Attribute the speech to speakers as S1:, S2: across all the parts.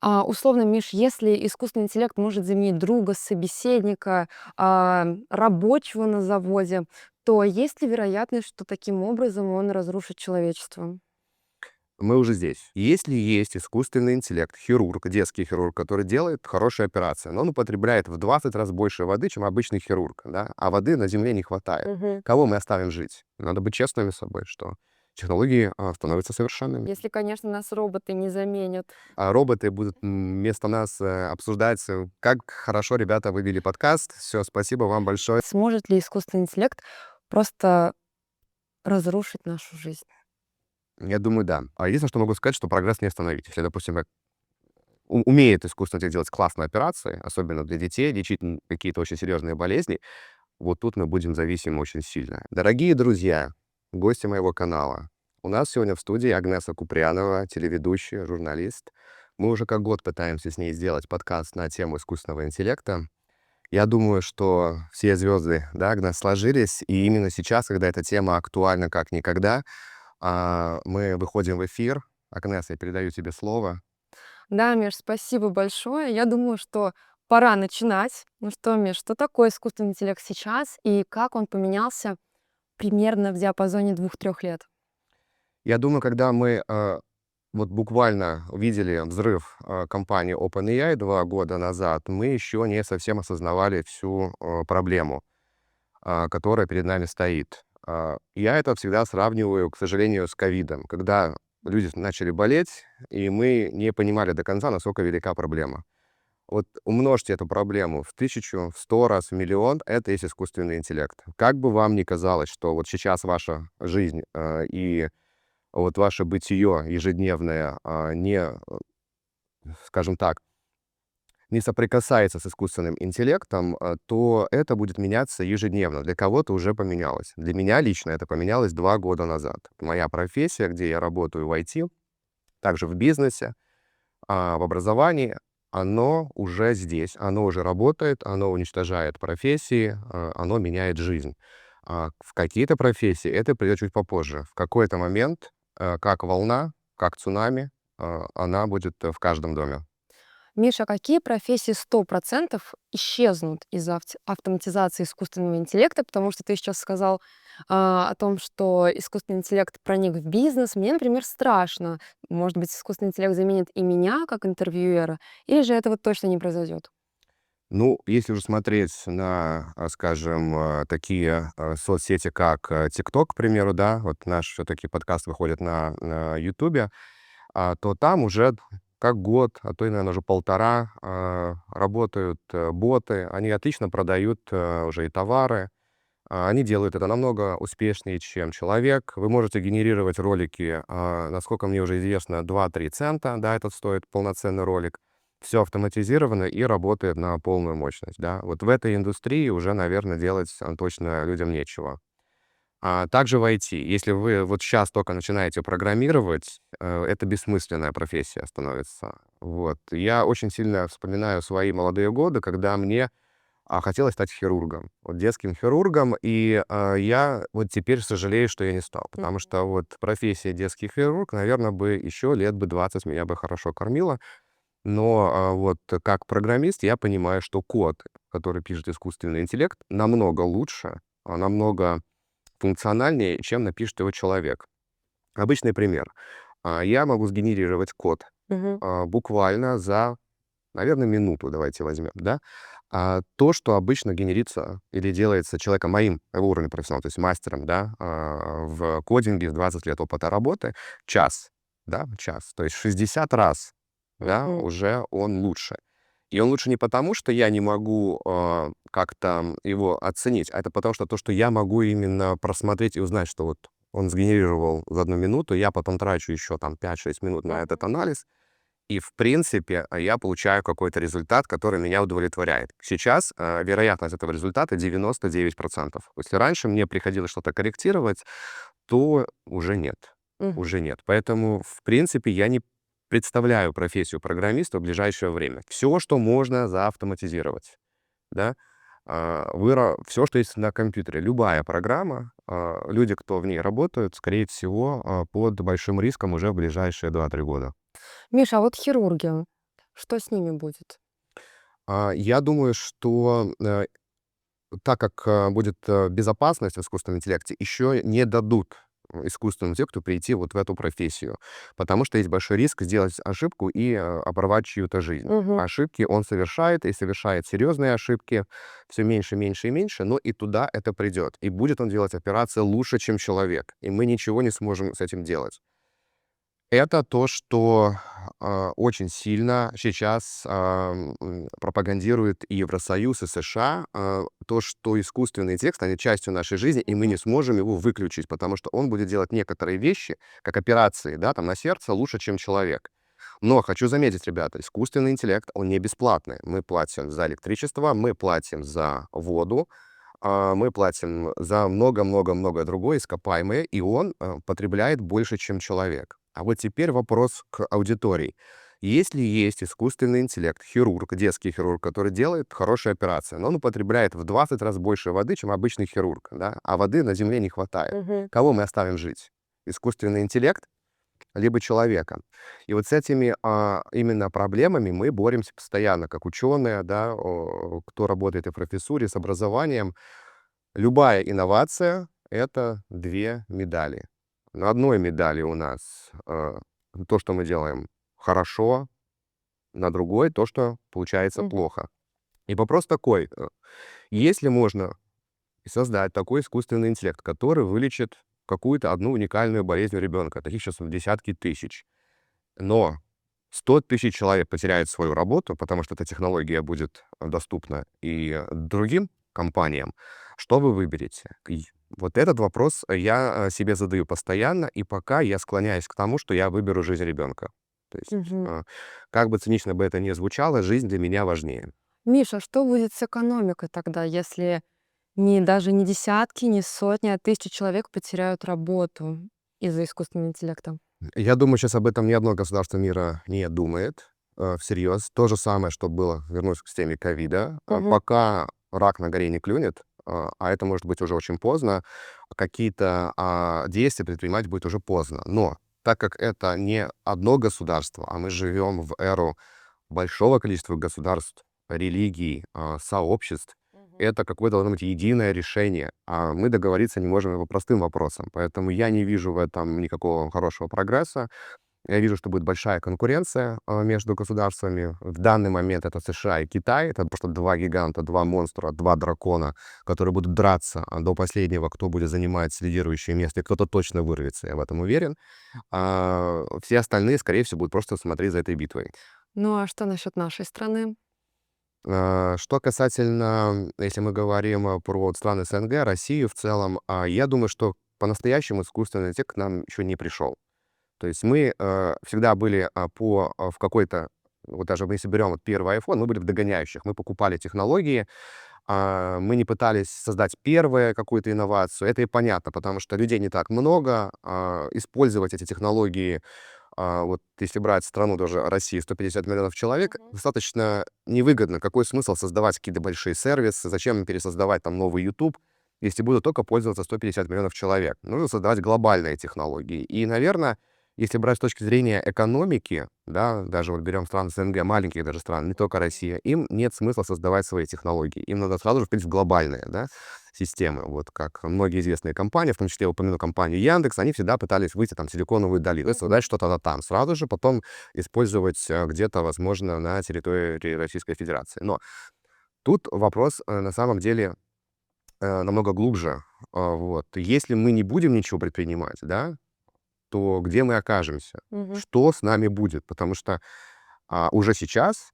S1: Условно, Миш, если искусственный интеллект может заменить друга, собеседника, рабочего на заводе, то есть ли вероятность, что таким образом он разрушит человечество?
S2: Мы уже здесь. Если есть искусственный интеллект, хирург, детский хирург, который делает хорошие операции, но он употребляет в 20 раз больше воды, чем обычный хирург, да, а воды на Земле не хватает.
S1: Мгм.
S2: Кого мы оставим жить? Надо быть честными с собой, что технологии становятся совершенными.
S1: Если, конечно, нас роботы не заменят.
S2: А роботы будут вместо нас обсуждать, как хорошо ребята вывели подкаст. Все, спасибо вам большое.
S1: Сможет ли искусственный интеллект просто разрушить нашу жизнь?
S2: Я думаю, да. А единственное, что могу сказать, что прогресс не остановить. Если, допустим, умеет искусственный интеллект делать классные операции, особенно для детей, лечить какие-то очень серьезные болезни, вот тут мы будем зависимы очень сильно. Дорогие друзья, гости моего канала, у нас сегодня в студии Агнеса Куприянова, телеведущая, журналист. Мы уже как год пытаемся с ней сделать подкаст на тему искусственного интеллекта. Я думаю, что все звезды, да, Агнес, сложились, и именно сейчас, когда эта тема актуальна как никогда, мы выходим в эфир. Агнес, я передаю тебе слово.
S1: Да, Миш, спасибо большое. Я думаю, что пора начинать. Ну что, Миш, что такое искусственный интеллект сейчас и как он поменялся примерно в диапазоне 2-3 лет?
S2: Я думаю, когда мы вот буквально увидели взрыв компании OpenAI 2 года назад, мы еще не совсем осознавали всю проблему, которая перед нами стоит. Я это всегда сравниваю, к сожалению, с ковидом, когда люди начали болеть, и мы не понимали до конца, насколько велика проблема. Вот умножьте эту проблему в 1000, в 100 раз, в миллион — это есть искусственный интеллект. Как бы вам ни казалось, что вот сейчас ваша жизнь и вот ваше бытие ежедневное скажем так, не соприкасается с искусственным интеллектом, то это будет меняться ежедневно. Для кого-то уже поменялось. Для меня лично это поменялось 2 года назад. Моя профессия, где я работаю в IT, также в бизнесе, в образовании, оно уже здесь, оно уже работает, оно уничтожает профессии, оно меняет жизнь. В какие-то профессии это придет чуть попозже. В какой-то момент, как волна, как цунами, она будет в каждом доме.
S1: Миша, какие профессии 100% исчезнут из-за автоматизации искусственного интеллекта? Потому что ты сейчас сказал о том, что искусственный интеллект проник в бизнес. Мне, например, страшно. Может быть, искусственный интеллект заменит и меня как интервьюера, или же этого точно не произойдет?
S2: Ну, если уже смотреть на, скажем, такие соцсети, как TikTok, к примеру, да, вот наш все-таки подкаст выходит на Ютубе, то там уже как год, а то и, наверное, уже полтора работают боты. Они отлично продают уже и товары. Они делают это намного успешнее, чем человек. Вы можете генерировать ролики, насколько мне уже известно, 2-3 цента, да, этот стоит полноценный ролик. Все автоматизировано и работает на полную мощность, да. Вот в этой индустрии уже, наверное, делать точно людям нечего. Также в IT. Если вы вот сейчас только начинаете программировать, это бессмысленная профессия становится. Вот. Я очень сильно вспоминаю свои молодые годы, когда мне хотелось стать хирургом, вот детским хирургом, и я вот теперь сожалею, что я не стал, потому
S1: Мгм.
S2: что вот профессия детский хирург, наверное, бы еще лет бы 20 меня бы хорошо кормила, но вот как программист я понимаю, что код, который пишет искусственный интеллект, намного лучше, намного функциональнее, чем напишет его человек. Обычный пример. Я могу сгенерировать код
S1: Мгм.
S2: буквально за, наверное, минуту, давайте возьмем, да. То, что обычно генерится или делается человеком моим уровня профессионала, то есть мастером, да, в кодинге, в 20 лет опыта работы, час, да, час. То есть 60 раз, да,
S1: Мгм.
S2: уже он лучше. И он лучше не потому, что я не могу как-то его оценить, а это потому, что то, что я могу именно просмотреть и узнать, что вот он сгенерировал за 1 минуту, я потом трачу еще там 5-6 минут на этот
S1: Мгм.
S2: анализ, и, в принципе, я получаю какой-то результат, который меня удовлетворяет. Сейчас вероятность этого результата 99%. Если раньше мне приходилось что-то корректировать, то уже нет.
S1: Мгм.
S2: Уже нет. Поэтому, в принципе, я не представляю профессию программиста в ближайшее время. Все, что можно заавтоматизировать, да, все, что есть на компьютере, любая программа, люди, кто в ней работают, скорее всего, под большим риском уже в ближайшие 2-3 года.
S1: Миша, а вот хирурги. Что с ними будет?
S2: Я думаю, что так как будет безопасность в искусственном интеллекте, еще не дадут искусственному интеллекту прийти вот в эту профессию, потому что есть большой риск сделать ошибку и оборвать чью-то жизнь.
S1: Мгм.
S2: Ошибки он совершает, и совершает серьезные ошибки, все меньше, меньше и меньше, но и туда это придет. И будет он делать операции лучше, чем человек, и мы ничего не сможем с этим делать. Это то, что очень сильно сейчас пропагандирует и Евросоюз, и США. То, что искусственный интеллект станет частью нашей жизни, и мы
S1: Мгм.
S2: не сможем его выключить, потому что он будет делать некоторые вещи, как операции, да, там на сердце, лучше, чем человек. Но хочу заметить, ребята, искусственный интеллект, он не бесплатный. Мы платим за электричество, мы платим за воду, мы платим за много-много-много другое ископаемое, и он потребляет больше, чем человек. А вот теперь вопрос к аудитории. Если есть искусственный интеллект, хирург, детский хирург, который делает хорошие операции, но он употребляет в 20 раз больше воды, чем обычный хирург, да, а воды на Земле не хватает.
S1: Мгм.
S2: Кого мы оставим жить? Искусственный интеллект либо человека? И вот с этими именно проблемами мы боремся постоянно, как ученые, да, кто работает и в профессуре, с образованием. Любая инновация — это 2 медали. На одной медали у нас то, что мы делаем хорошо, на другой — то, что получается
S1: Мгм.
S2: плохо. И вопрос такой: если можно создать такой искусственный интеллект, который вылечит какую-то одну уникальную болезнь у ребенка, таких сейчас десятки тысяч, но 100 тысяч человек потеряют свою работу, потому что эта технология будет доступна и другим компаниям. Что вы выберете? Вот этот вопрос я себе задаю постоянно, и пока я склоняюсь к тому, что я выберу жизнь ребенка. То есть,
S1: Мгм.
S2: как бы цинично бы это ни звучало, жизнь для меня важнее.
S1: Миша, что будет с экономикой тогда, если даже не десятки, не сотни, а тысячи человек потеряют работу из-за искусственного интеллекта?
S2: Я думаю, сейчас об этом ни одно государство мира не думает всерьез. То же самое, что было, вернусь к теме ковида.
S1: Мгм.
S2: Пока рак на горе не клюнет, а это может быть уже очень поздно, какие-то действия предпринимать будет уже поздно. Но так как это не одно государство, а мы живем в эру большого количества государств, религий, сообществ,
S1: Мгм.
S2: это какое-то должно быть единое решение. А мы договориться не можем по простым вопросам. Поэтому я не вижу в этом никакого хорошего прогресса. Я вижу, что будет большая конкуренция между государствами. В данный момент это США и Китай. Это просто два гиганта, два монстра, два дракона, которые будут драться до последнего, кто будет занимать лидирующее место, и кто-то точно вырвется, я в этом уверен. Все остальные, скорее всего, будут просто смотреть за этой битвой.
S1: Ну а что насчет нашей страны?
S2: Что касательно, если мы говорим про вот страны СНГ, Россию в целом, я думаю, что по-настоящему искусственный интеллект к нам еще не пришел. То есть мы всегда были в какой-то, вот даже если берем вот первый iPhone, мы были в догоняющих. Мы покупали технологии, мы не пытались создать первую какую-то инновацию. Это и понятно, потому что людей не так много. Использовать эти технологии, вот если брать страну даже России, 150 миллионов человек,
S1: Мгм.
S2: достаточно невыгодно. Какой смысл создавать какие-то большие сервисы? Зачем пересоздавать там новый YouTube, если будут только пользоваться 150 миллионов человек? Нужно создавать глобальные технологии. И, наверное, если брать с точки зрения экономики, да, даже вот берем страны СНГ, маленькие даже страны, не только
S1: Мгм.
S2: Россия, им нет смысла создавать свои технологии. Им надо сразу же входить в глобальные, да, системы. Вот как многие известные компании, в том числе я упомяну компанию Яндекс, они всегда пытались выйти там в Силиконовую долину и
S1: Мгм.
S2: создать что-то там сразу же, потом использовать где-то, возможно, на территории Российской Федерации. Но тут вопрос на самом деле намного глубже. Вот. Если мы не будем ничего предпринимать, да, то где мы окажемся?
S1: Мгм.
S2: Что с нами будет? Потому что уже сейчас,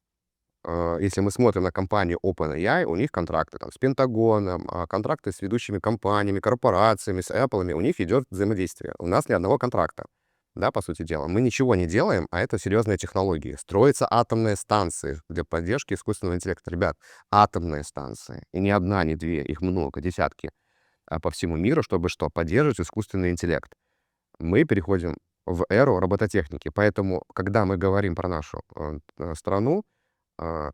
S2: если мы смотрим на компанию OpenAI, у них контракты там с Пентагоном, контракты с ведущими компаниями, корпорациями, с Apple, у них идет взаимодействие. У нас ни одного контракта, да, по сути дела. Мы ничего не делаем, а это серьезные технологии. Строятся атомные станции для поддержки искусственного интеллекта. Ребят, атомные станции. И не одна, не две, их много, десятки по всему миру, чтобы что? Поддерживать искусственный интеллект. Мы переходим в эру робототехники. Поэтому, когда мы говорим про нашу страну, а,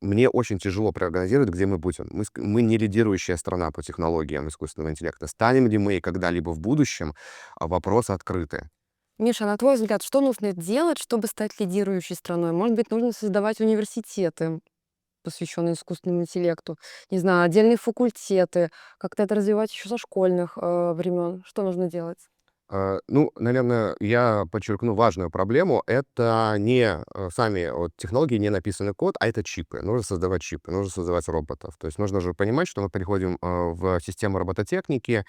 S2: мне очень тяжело прогнозировать, где мы будем. Мы не лидирующая страна по технологиям искусственного интеллекта. Станем ли мы когда-либо в будущем, вопрос открытый.
S1: Миша, на твой взгляд, что нужно делать, чтобы стать лидирующей страной? Может быть, нужно создавать университеты, посвященные искусственному интеллекту, не знаю, отдельные факультеты, как-то это развивать еще со школьных времен. Что нужно делать?
S2: Ну, наверное, я подчеркну важную проблему. Это не сами вот технологии, не написанный код, а это чипы. Нужно создавать чипы, нужно создавать роботов. То есть нужно же понимать, что мы переходим в систему робототехники,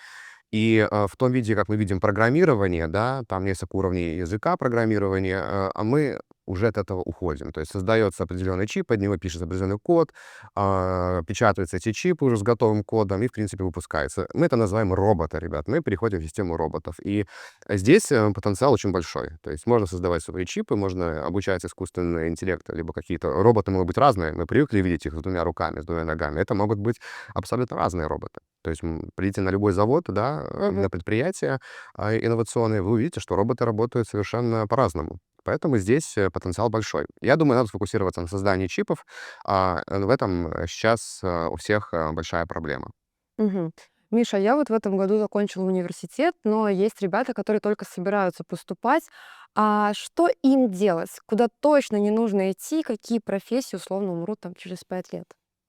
S2: и в том виде, как мы видим программирование, да, там несколько уровней языка программирования, а мы уже от этого уходим. То есть создается определенный чип, под него пишется определенный код, печатаются эти чипы уже с готовым кодом и, в принципе, выпускается. Мы это называем роботы, ребят. Мы переходим в систему роботов. И здесь потенциал очень большой. То есть можно создавать свои чипы, можно обучать искусственный интеллект, либо какие-то роботы могут быть разные. Мы привыкли видеть их с двумя руками, с двумя ногами. Это могут быть абсолютно разные роботы. То есть придите на любой завод, да, на
S1: Мгм.
S2: предприятие инновационные, вы увидите, что роботы работают совершенно по-разному. Поэтому здесь потенциал большой. Я думаю, надо сфокусироваться на создании чипов. В этом сейчас у всех большая проблема.
S1: Мгм. Миша, я вот в этом году закончила университет, но есть ребята, которые только собираются поступать. А что им делать? Куда точно не нужно идти? Какие профессии условно умрут там через 5 лет?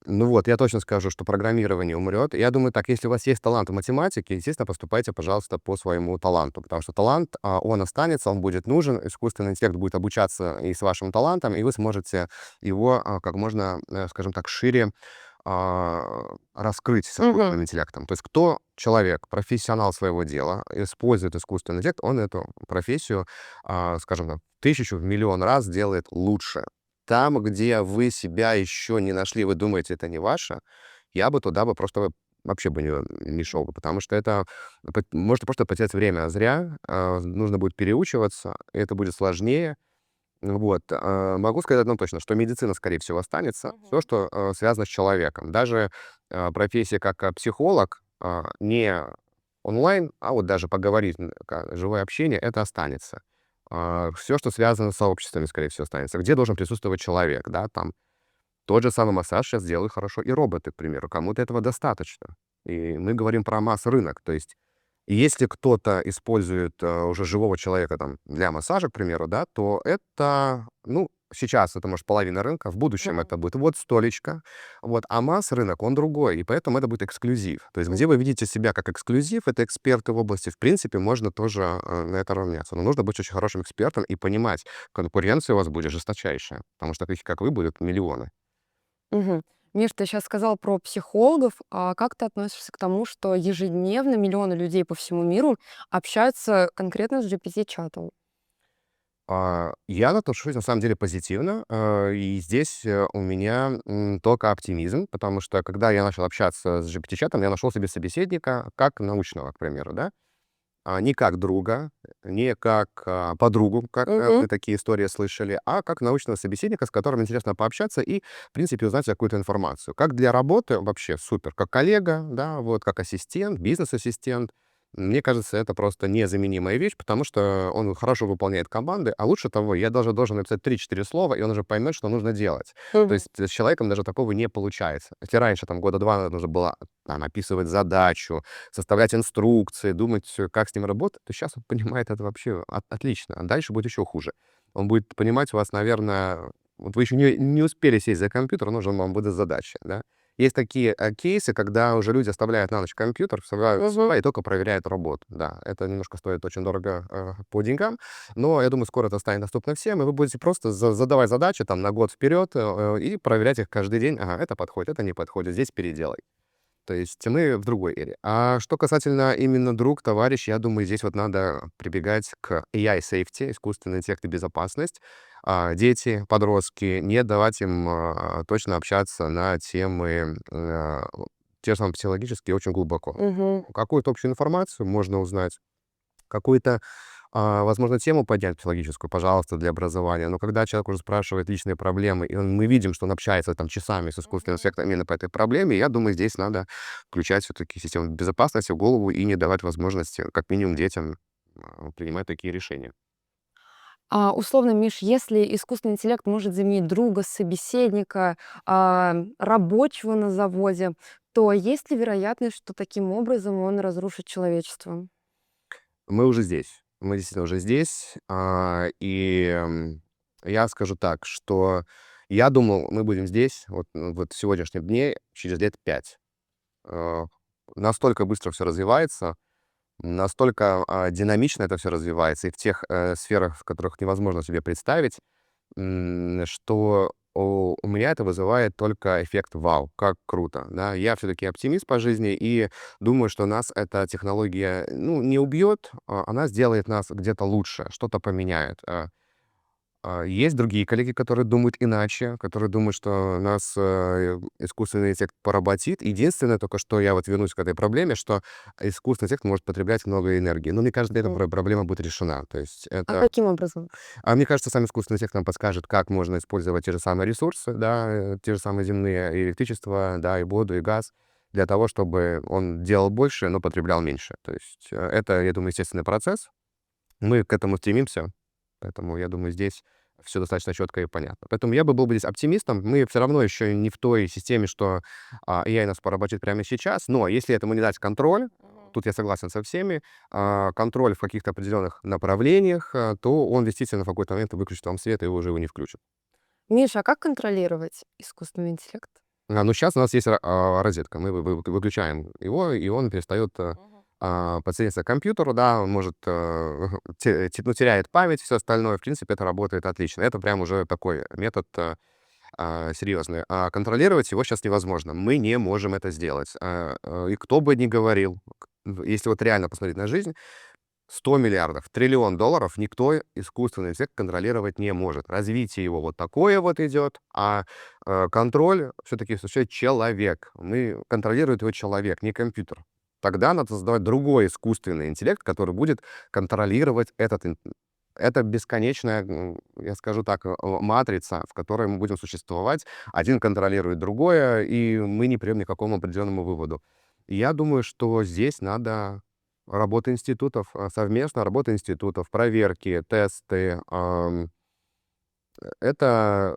S2: Ну вот, я точно скажу, что программирование умрет. Я думаю так, если у вас есть талант в математике, естественно, поступайте, пожалуйста, по своему таланту, потому что талант, он останется, он будет нужен, искусственный интеллект будет обучаться и с вашим талантом, и вы сможете его как можно, скажем так, шире раскрыть с
S1: Мгм.
S2: искусственным интеллектом. То есть кто человек, профессионал своего дела, использует искусственный интеллект, он эту профессию, скажем так, в тысячу, в миллион раз делает лучше. Там, где вы себя еще не нашли, вы думаете, это не ваше, я бы туда бы просто вообще бы не шел бы, потому что это можно просто потерять время зря, нужно будет переучиваться, это будет сложнее. Вот. Могу сказать одно точно, что медицина, скорее всего, останется. Все,
S1: Мгм.
S2: что связано с человеком. Даже профессия как психолог, не онлайн, а вот даже поговорить, живое общение, это останется. Все, что связано с сообществами, скорее всего, останется. Где должен присутствовать человек, да, там. Тот же самый массаж сейчас делают хорошо и роботы, к примеру. Кому-то этого достаточно. И мы говорим про масс-рынок. То есть если кто-то использует уже живого человека там, для массажа, к примеру, да, то это, ну, сейчас это может половина рынка, в будущем
S1: Мгм.
S2: это будет вот столечко, вот, а масс-рынок, он другой, и поэтому это будет эксклюзив. То есть где вы
S1: Мгм.
S2: видите себя как эксклюзив, это эксперты в области, в принципе, можно тоже на это равняться. Но нужно быть очень хорошим экспертом и понимать, конкуренция у вас будет жесточайшая, потому что таких, как вы, будут миллионы.
S1: Мгм. Миш, ты сейчас сказал про психологов. А как ты относишься к тому, что ежедневно миллионы людей по всему миру общаются конкретно с GPT-чатом?
S2: Я отношусь, на самом деле, позитивно. И здесь у меня только оптимизм, потому что, когда я начал общаться с GPT-чатом, я нашел себе собеседника как научного, к примеру, да, не как друга, не как подругу, как
S1: Мгм.
S2: мы такие истории слышали, а как научного собеседника, с которым интересно пообщаться и, в принципе, узнать какую-то информацию. Как для работы вообще супер, как коллега, да, вот, как ассистент, бизнес-ассистент. Мне кажется, это просто незаменимая вещь, потому что он хорошо выполняет команды, а лучше того, я даже должен написать 3-4 слова, и он уже поймет, что нужно делать. То
S1: Мгм.
S2: есть с человеком даже такого не получается. Если раньше, там, года 2 нужно было там, описывать задачу, составлять инструкции, думать, как с ним работать, то сейчас он понимает это вообще отлично. А дальше будет еще хуже. Он будет понимать вас, наверное, вот вы еще не успели сесть за компьютер, он уже вам выдаст задачи, да. Есть такие кейсы, когда уже люди оставляют на ночь компьютер, вставляют с
S1: Мгм.
S2: утра и только проверяют работу. Да, это немножко стоит очень дорого по деньгам, но я думаю, скоро это станет доступно всем, и вы будете просто задавать задачи там на год вперед и проверять их каждый день. Ага, это подходит, это не подходит, здесь переделай. То есть мы в другой эре. А что касательно именно друг, товарищ, я думаю, здесь вот надо прибегать к AI safety, искусственный интеллект и безопасность. Дети, подростки, не давать им точно общаться на темы, те же самые психологические, очень глубоко.
S1: Мгм.
S2: Какую-то общую информацию можно узнать, какую-то возможно, тему поднять психологическую, пожалуйста, для образования. Но когда человек уже спрашивает личные проблемы, и мы видим, что он общается там часами с искусственным
S1: Мгм.
S2: интеллектом именно по этой проблеме, я думаю, здесь надо включать все-таки систему безопасности в голову и не давать возможности, как минимум, детям принимать такие решения.
S1: Условно, Миш, если искусственный интеллект может заменить друга, собеседника, рабочего на заводе, то есть ли вероятность, что таким образом он разрушит человечество?
S2: Мы уже здесь. Мы действительно уже здесь. Я скажу так, что я думал, мы будем здесь вот в сегодняшнем дне через лет 5. Э, Настолько быстро все развивается, настолько динамично это все развивается, и в тех сферах, в которых невозможно себе представить, что у меня это вызывает только эффект «вау», как круто, да. Я все-таки оптимист по жизни и думаю, что нас эта технология, ну, не убьет, она сделает нас где-то лучше, что-то поменяет. Есть другие коллеги, которые думают иначе, которые думают, что нас искусственный интеллект поработит. Единственное только, что я вот вернусь к этой проблеме, что искусственный интеллект может потреблять много энергии. Но мне кажется, эта
S1: Мгм.
S2: проблема будет решена. То есть
S1: А
S2: это
S1: каким образом?
S2: мне кажется, сам искусственный интеллект нам подскажет, как можно использовать те же самые ресурсы, да, те же самые земные, и электричество, да, и воду, и газ, для того, чтобы он делал больше, но потреблял меньше. То есть это, я думаю, естественный процесс. Мы к этому стремимся, поэтому, я думаю, здесь все достаточно четко и понятно. Поэтому я бы был бы здесь оптимистом. Мы все равно еще не в той системе, что AI нас поработит прямо сейчас, но если этому не дать контроль,
S1: Мгм.
S2: тут я согласен со всеми, контроль в каких-то определенных направлениях, то он действительно в какой-то момент выключит вам свет, и вы уже его не включит.
S1: Миша, а как контролировать искусственный интеллект?
S2: Ну, сейчас у нас есть розетка. Мы выключаем его, и он перестает
S1: Мгм.
S2: подсоединяться к компьютеру, да, он может, ну, теряет память, все остальное. В принципе, это работает отлично. Это прям уже такой метод серьезный. А контролировать его сейчас невозможно. Мы не можем это сделать. И кто бы ни говорил, если вот реально посмотреть на жизнь, 100 миллиардов, триллион долларов никто искусственный интеллект контролировать не может. Развитие его вот такое вот идет, контроль все-таки осуществляет человек. Контролирует его человек, не компьютер. Тогда надо создавать другой искусственный интеллект, который будет контролировать это бесконечная, я скажу так, матрица, в которой мы будем существовать. Один контролирует другое, и мы не придем ни к какому определенному выводу. Я думаю, что здесь надо работа институтов, совместно работа институтов, проверки, тесты. Это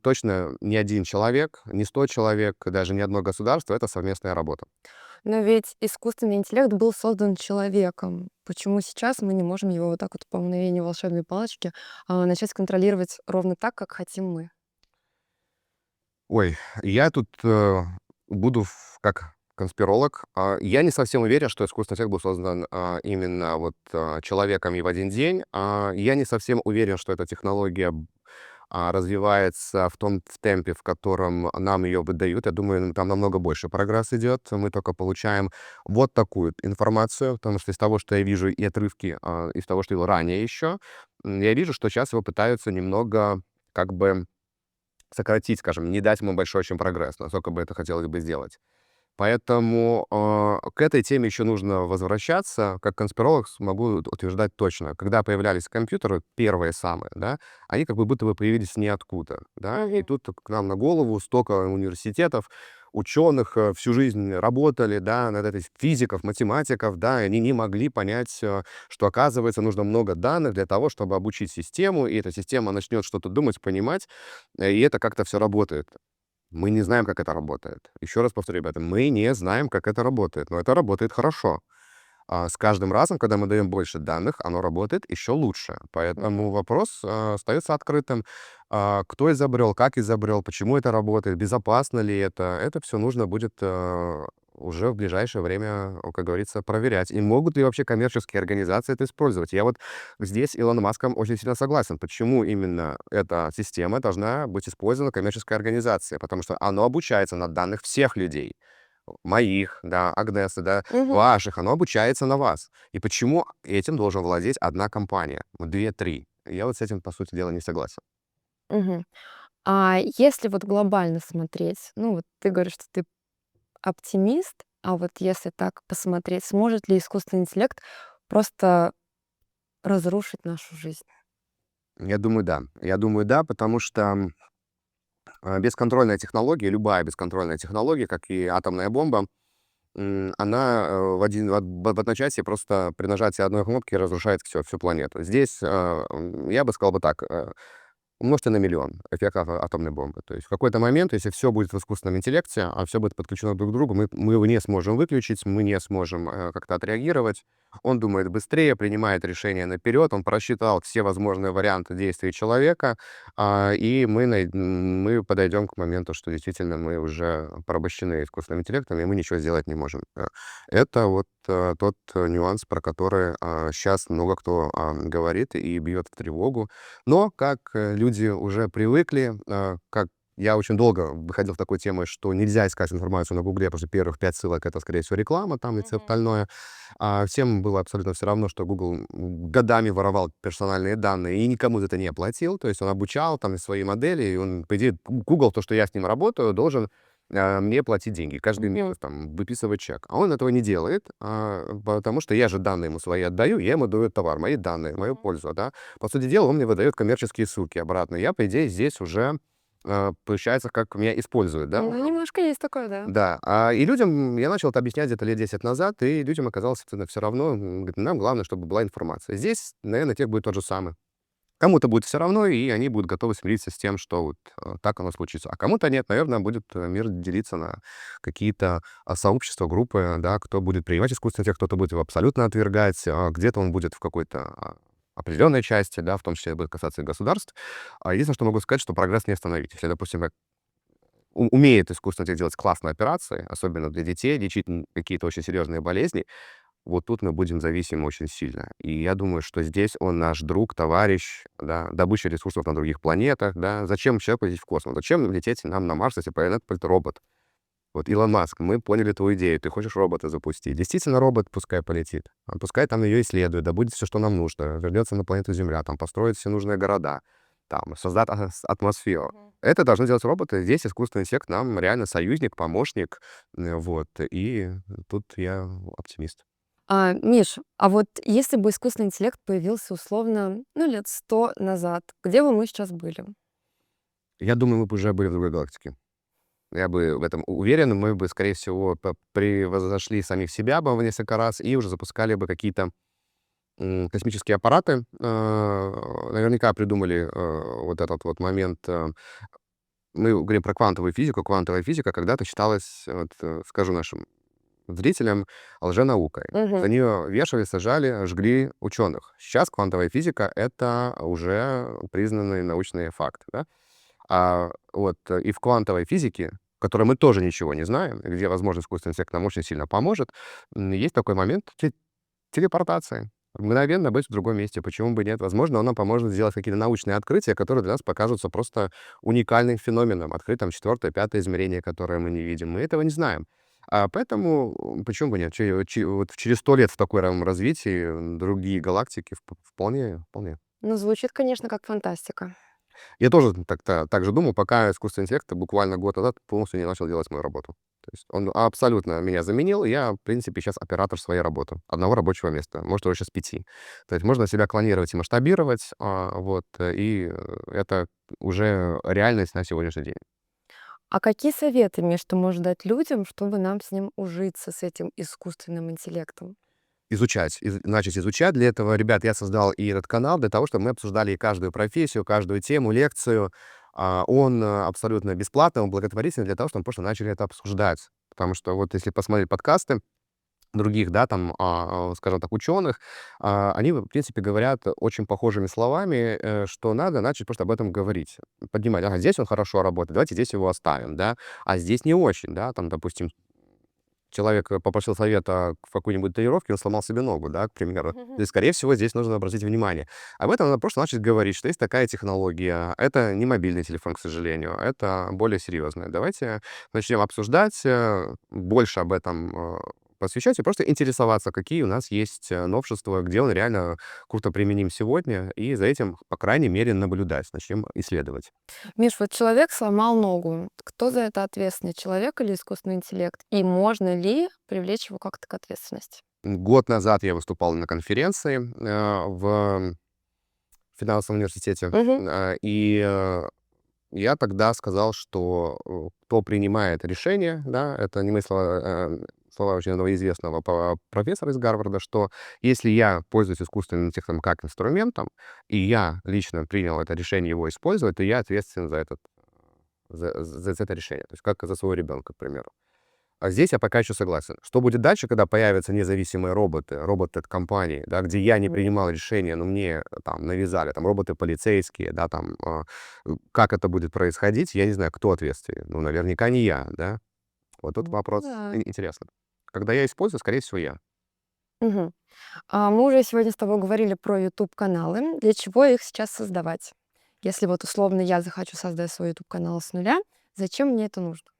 S2: точно не один человек, не 100 человек, даже не одно государство, это совместная работа.
S1: Но ведь искусственный интеллект был создан человеком. Почему сейчас мы не можем его вот так вот по мгновению волшебной палочки начать контролировать ровно так, как хотим мы?
S2: Ой, я тут буду как конспиролог. Я не совсем уверен, что искусственный интеллект был создан именно вот человеком и в один день. Я не совсем уверен, что эта технология развивается в темпе, в котором нам ее выдают. Я думаю, там намного больше прогресс идет. Мы только получаем вот такую информацию, потому что из того, что я вижу, и отрывки из того, что видел ранее еще, я вижу, что сейчас его пытаются немного как бы сократить, скажем, не дать ему большой очень прогресс, насколько бы это хотелось бы сделать. Поэтому к этой теме еще нужно возвращаться. Как конспиролог могу утверждать точно. Когда появлялись компьютеры, первые самые, да, они как бы будто бы появились ниоткуда, да, и
S1: Мгм.
S2: тут к нам на голову столько университетов, ученых всю жизнь работали, да, над этой физиков, математиков, да, и они не могли понять, что, оказывается, нужно много данных для того, чтобы обучить систему, и эта система начнет что-то думать, понимать, и это как-то все работает. Мы не знаем, как это работает. Еще раз повторю, ребята, мы не знаем, как это работает, но это работает хорошо. С каждым разом, когда мы даем больше данных, оно работает еще лучше. Поэтому
S1: Мгм.
S2: вопрос остается открытым. Кто изобрел, как изобрел, почему это работает, безопасно ли это, все нужно будет уже в ближайшее время, как говорится, проверять. И могут ли вообще коммерческие организации это использовать? Я вот здесь с Илоном Маском очень сильно согласен. Почему именно эта система должна быть использована коммерческой организацией? Потому что оно обучается на данных всех людей. Моих, да, Агнесы, да,
S1: Мгм.
S2: ваших, оно обучается на вас. И почему этим должен владеть одна компания? Вот 2-3. Я вот с этим, по сути дела, не согласен.
S1: Мгм. А если вот глобально смотреть, ну вот ты говоришь, что ты оптимист, а вот если так посмотреть, сможет ли искусственный интеллект просто разрушить нашу жизнь?
S2: Я думаю, да. Я думаю, да, потому что бесконтрольная технология, любая бесконтрольная технология, как и атомная бомба, она в одночасье просто при нажатии одной кнопки разрушает всю планету. Здесь я бы сказал бы так. умножьте на миллион. Эффект атомной бомбы. То есть в какой-то момент, если все будет в искусственном интеллекте, а все будет подключено друг к другу, мы его не сможем выключить, мы не сможем как-то отреагировать. Он думает быстрее, принимает решения наперед, он просчитал все возможные варианты действий человека, и мы подойдем к моменту, что действительно мы уже порабощены искусственным интеллектом, и мы ничего сделать не можем. Это вот тот нюанс, про который сейчас много кто говорит и бьет в тревогу. Но как люди уже привыкли, как я очень долго выходил в такой темой, что нельзя искать информацию на Гугле, потому что первых 5 ссылок — это, скорее всего, реклама там и всё
S1: Мгм.
S2: остальное. Всем было абсолютно все равно, что Google годами воровал персональные данные и никому за это не платил. То есть он обучал там свои модели, и он, по идее, Google, то, что я с ним работаю, должен мне платить деньги каждый
S1: Мгм.
S2: месяц, там, выписывать чек. А он этого не делает, потому что я же данные ему свои отдаю, я ему даю товар, мои данные, мою
S1: Мгм.
S2: пользу, да. По сути дела, он мне выдает коммерческие ссылки обратно. Я, по идее, здесь уже, получается, как меня используют, да.
S1: Ну, немножко есть такое, да.
S2: Да, и людям я начал это объяснять где-то лет 10 назад, и людям оказалось все равно, говорит, нам главное, чтобы была информация. Здесь, наверное, тех будет тот же самый. Кому-то будет все равно, и они будут готовы смириться с тем, что вот так оно случится. А кому-то нет, наверное, будет мир делиться на какие-то сообщества, группы, да, кто будет принимать искусственный интеллект, кто-то будет его абсолютно отвергать, где-то он будет в какой-то определенной части, да, в том числе будет касаться и государств. Единственное, что могу сказать, что прогресс не остановить. Если, допустим, умеет искусственный интеллект делать классные операции, особенно для детей, лечить какие-то очень серьезные болезни, вот тут мы будем зависимы очень сильно. И я думаю, что здесь он наш друг, товарищ, да, добыча ресурсов на других планетах, да. Зачем человеку лететь в космос? Зачем лететь нам на Марс, если планета — это робот? Вот, Илон Маск, мы поняли твою идею, ты хочешь робота запустить. Действительно, робот пускай полетит, пускай там ее исследует, добудет все, что нам нужно, вернется на планету Земля, там построит все нужные города, там создаст атмосферу.
S1: Мгм.
S2: Это должны делать роботы. Здесь искусственный интеллект нам реально союзник, помощник. Вот. И тут я оптимист.
S1: Миш, а вот если бы искусственный интеллект появился условно, ну, лет 100 назад, где бы мы сейчас были?
S2: Я думаю, мы бы уже были в другой галактике. Я бы в этом уверен. Мы бы, скорее всего, превозошли самих себя бы в несколько раз и уже запускали бы какие-то космические аппараты. Наверняка придумали вот этот вот момент. Мы говорим про квантовую физику. Квантовая физика когда-то считалась, вот, скажу нашим зрителям, лженаукой. За
S1: Мгм.
S2: нее вешали, сажали, жгли ученых. Сейчас квантовая физика — это уже признанный научный факт, да? И в квантовой физике, в которой мы тоже ничего не знаем, и где, возможно, искусственный интеллект нам очень сильно поможет, есть такой момент телепортации. Мгновенно быть в другом месте. Почему бы нет? Возможно, он нам поможет сделать какие-то научные открытия, которые для нас покажутся просто уникальным феноменом. Открыть там четвертое, пятое измерение, которое мы не видим. Мы этого не знаем. Поэтому почему бы нет? Вот через 100 лет в таком развитии другие галактики вполне, вполне.
S1: Ну, звучит, конечно, как фантастика.
S2: Я тоже так же думал, пока искусственный интеллект буквально год назад полностью не начал делать мою работу. То есть он абсолютно меня заменил. И я, в принципе, сейчас оператор своей работы. Одного рабочего места, может, уже сейчас 5. То есть можно себя клонировать и масштабировать, это уже реальность на сегодняшний день.
S1: А какие советы, Миш, ты можешь дать людям, чтобы нам с ним ужиться, с этим искусственным интеллектом?
S2: Начать изучать. Для этого, ребят, я создал и этот канал для того, чтобы мы обсуждали и каждую профессию, каждую тему, лекцию. Он абсолютно бесплатный, он благотворительный для того, чтобы мы просто начали это обсуждать. Потому что вот если посмотреть подкасты других, да, там, скажем так, ученых, они, в принципе, говорят очень похожими словами, что надо начать просто об этом говорить. Поднимать, ага, здесь он хорошо работает, давайте здесь его оставим, да, а здесь не очень, да, там, допустим, человек попросил совета в какой-нибудь тренировке, он сломал себе ногу, да, к примеру. То есть, скорее всего, здесь нужно обратить внимание. Об этом надо просто начать говорить, что есть такая технология. Это не мобильный телефон, к сожалению, это более серьезное. Давайте начнем обсуждать, больше об этом посвящать и просто интересоваться, какие у нас есть новшества, где он реально круто применим сегодня, и за этим, по крайней мере, наблюдать, начнем исследовать.
S1: Миш, вот человек сломал ногу. Кто за это ответственный, человек или искусственный интеллект? И можно ли привлечь его как-то к ответственности?
S2: Год назад я выступал на конференции в финансовом университете.
S1: Мгм.
S2: Я тогда сказал, что кто принимает решение, да, это не мои слова, слова очень одного известного профессора из Гарварда, что если я пользуюсь искусственным интеллектом как инструментом, и я лично принял это решение его использовать, то я ответственен за это решение. То есть как за своего ребенка, к примеру. А здесь я пока еще согласен. Что будет дальше, когда появятся независимые роботы от компании, да, где я не принимал решения, но мне там навязали, там роботы полицейские, да, там, как это будет происходить, я не знаю, кто ответственен. Ну, наверняка не я, да. Вот тут
S1: Ну
S2: вопрос
S1: да.
S2: интересный. Когда я использую, скорее всего, я.
S1: Мгм. Мы уже сегодня с тобой говорили про YouTube-каналы. Для чего их сейчас создавать? Если вот условно я захочу создать свой YouTube-канал с нуля, зачем мне это нужно?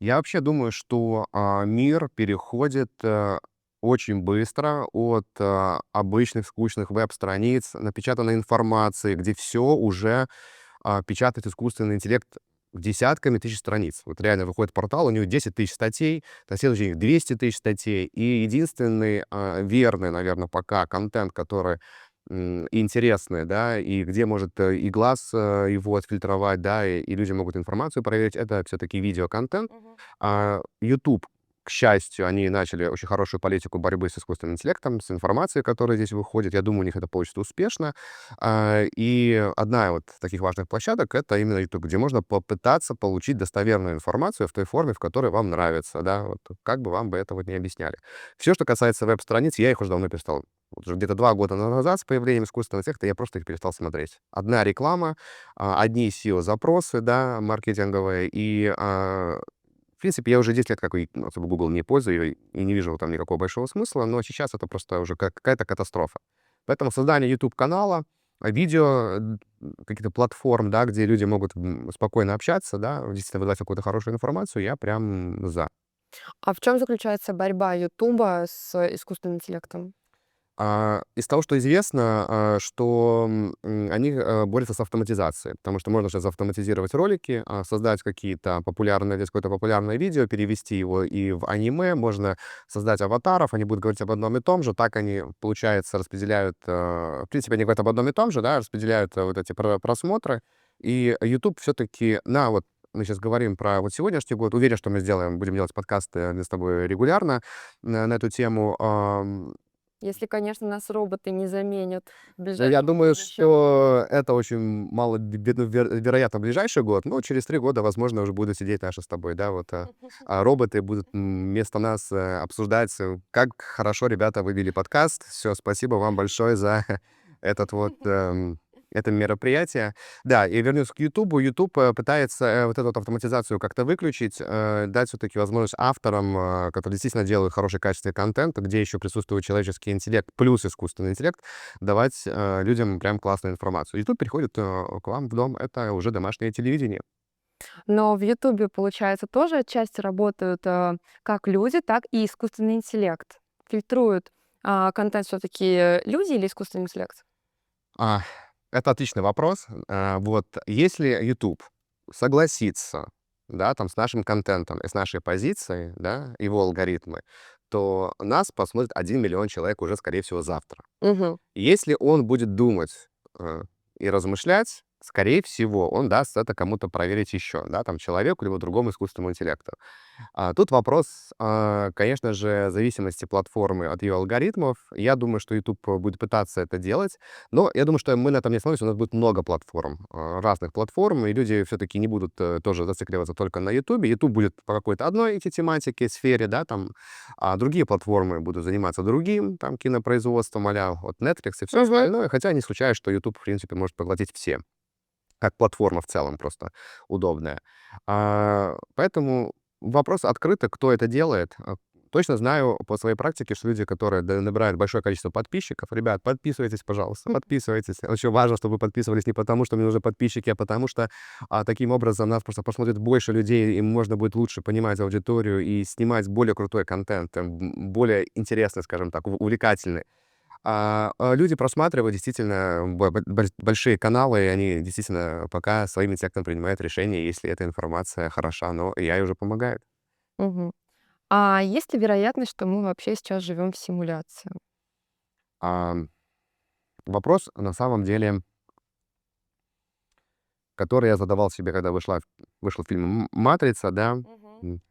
S2: Я вообще думаю, что мир переходит очень быстро от обычных скучных веб-страниц, напечатанной информации, где все уже печатает искусственный интеллект десятками тысяч страниц. Вот реально выходит портал, у него 10 тысяч статей, на следующий день 200 тысяч статей. И единственный верный, наверное, пока контент, который интересный, да, и где может и глаз его отфильтровать, да, и люди могут информацию проверить, это все-таки видеоконтент.
S1: Мгм.
S2: YouTube, к счастью, они начали очень хорошую политику борьбы с искусственным интеллектом, с информацией, которая здесь выходит. Я думаю, у них это получится успешно. И одна вот таких важных площадок — это именно YouTube, где можно попытаться получить достоверную информацию в той форме, в которой вам нравится, да, вот как бы вам бы это вот не объясняли. Все, что касается веб-страниц, я их уже давно перестал. Вот уже где-то 2 года назад с появлением искусственного интеллекта я просто их перестал смотреть. Одна реклама, одни SEO-запросы, да, маркетинговые, и в принципе, я уже 10 лет особо Google не пользую и не вижу там никакого большого смысла, но сейчас это просто уже какая-то катастрофа. Поэтому создание YouTube-канала, видео, каких-то платформ, да, где люди могут спокойно общаться, да, действительно выдать какую-то хорошую информацию, я прям за.
S1: А в чем заключается борьба Ютуба с искусственным интеллектом?
S2: Из того, что известно, что они борются с автоматизацией, потому что можно сейчас автоматизировать ролики, создать какое-то популярное видео, перевести его и в аниме, можно создать аватаров, они будут говорить об одном и том же, так они, получается, распределяют, в принципе, они говорят об одном и том же, да, распределяют вот эти просмотры, и YouTube все-таки вот мы сейчас говорим про вот сегодняшний год. Уверен, что мы будем делать подкасты с тобой регулярно на эту тему.
S1: Если, конечно, нас роботы не заменят в
S2: Я
S1: ближайшем
S2: думаю,
S1: будущем.
S2: что это очень мало вероятно в ближайший год, но через 3 года, возможно, уже будут сидеть наши с тобой, да, вот, роботы будут вместо нас обсуждать, как хорошо ребята вывели подкаст. Все, спасибо вам большое за этот вот, это мероприятие. Да, и вернусь к "Ютубу". "Ютуб", пытается, вот эту вот автоматизацию как-то выключить, дать все таки возможность авторам, которые действительно делают хороший качественный контент, где еще присутствует человеческий интеллект плюс искусственный интеллект, давать, людям прям классную информацию. YouTube приходит, к вам в дом. Это уже домашнее телевидение.
S1: Но в "Ютубе", получается, тоже отчасти работают, как люди, так и искусственный интеллект. Фильтруют, контент все таки люди или искусственный интеллект?
S2: А, это отличный вопрос. Вот если YouTube согласится, да, там, с нашим контентом и с нашей позицией, да, его алгоритмы, то нас посмотрит 1 миллион человек уже, скорее всего, завтра.
S1: Мгм.
S2: Если он будет думать, э, и размышлять, скорее всего, он даст это кому-то проверить еще, да, там, человеку либо другому искусственному интеллекту. Тут вопрос, конечно же, зависимости платформы от ее алгоритмов. Я думаю, что YouTube будет пытаться это делать, но я думаю, что мы на этом не остановимся. У нас будет много платформ, разных платформ, и люди все-таки не будут тоже зацикливаться только на YouTube. YouTube будет по какой-то одной эти тематике, сфере, да, там, а другие платформы будут заниматься другим, там, кинопроизводством а-ля вот Netflix и все
S1: Мгм.
S2: остальное. Хотя не исключаю, что YouTube, в принципе, может поглотить все, как платформа в целом просто удобная. Поэтому вопрос открытый, кто это делает. Точно знаю по своей практике, что люди, которые набирают большое количество подписчиков, ребят, подписывайтесь, пожалуйста, подписывайтесь. Очень важно, чтобы вы подписывались не потому, что мне нужны подписчики, а потому что таким образом нас просто посмотрит больше людей, и можно будет лучше понимать аудиторию и снимать более крутой контент, более интересный, скажем так, увлекательный. Люди просматривают действительно большие каналы, и они действительно пока своим интеллектом принимают решения, если эта информация хороша, но AI уже помогает.
S1: Мгм. А есть ли вероятность, что мы вообще сейчас живем в симуляции?
S2: Ам, Вопрос, на самом деле, который я задавал себе, когда вышел фильм "Матрица", да,
S1: Мгм.
S2: м,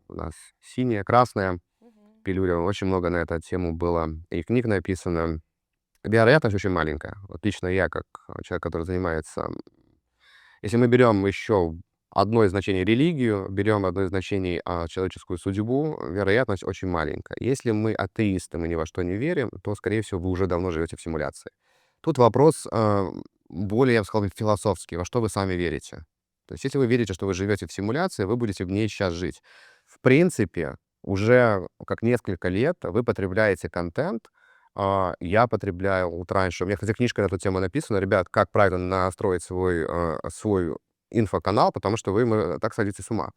S2: у нас синяя, красная
S1: Мгм.
S2: пилюля. Очень много на эту тему было и книг написано. Вероятность очень маленькая. Вот лично я, как человек, который занимается если мы берем еще одно из значений религию, берем одно из значений человеческую судьбу, вероятность очень маленькая. Если мы атеисты, мы ни во что не верим, то, скорее всего, вы уже давно живете в симуляции. Тут вопрос более, я бы сказал, философский. Во что вы сами верите? То есть, если вы верите, что вы живете в симуляции, вы будете в ней сейчас жить. В принципе, уже как несколько лет вы потребляете контент. Я потребляю вот раньше. У меня, кстати, книжка на эту тему написана. Ребят, как правильно настроить свой инфоканал, потому что вы так садитесь с ума.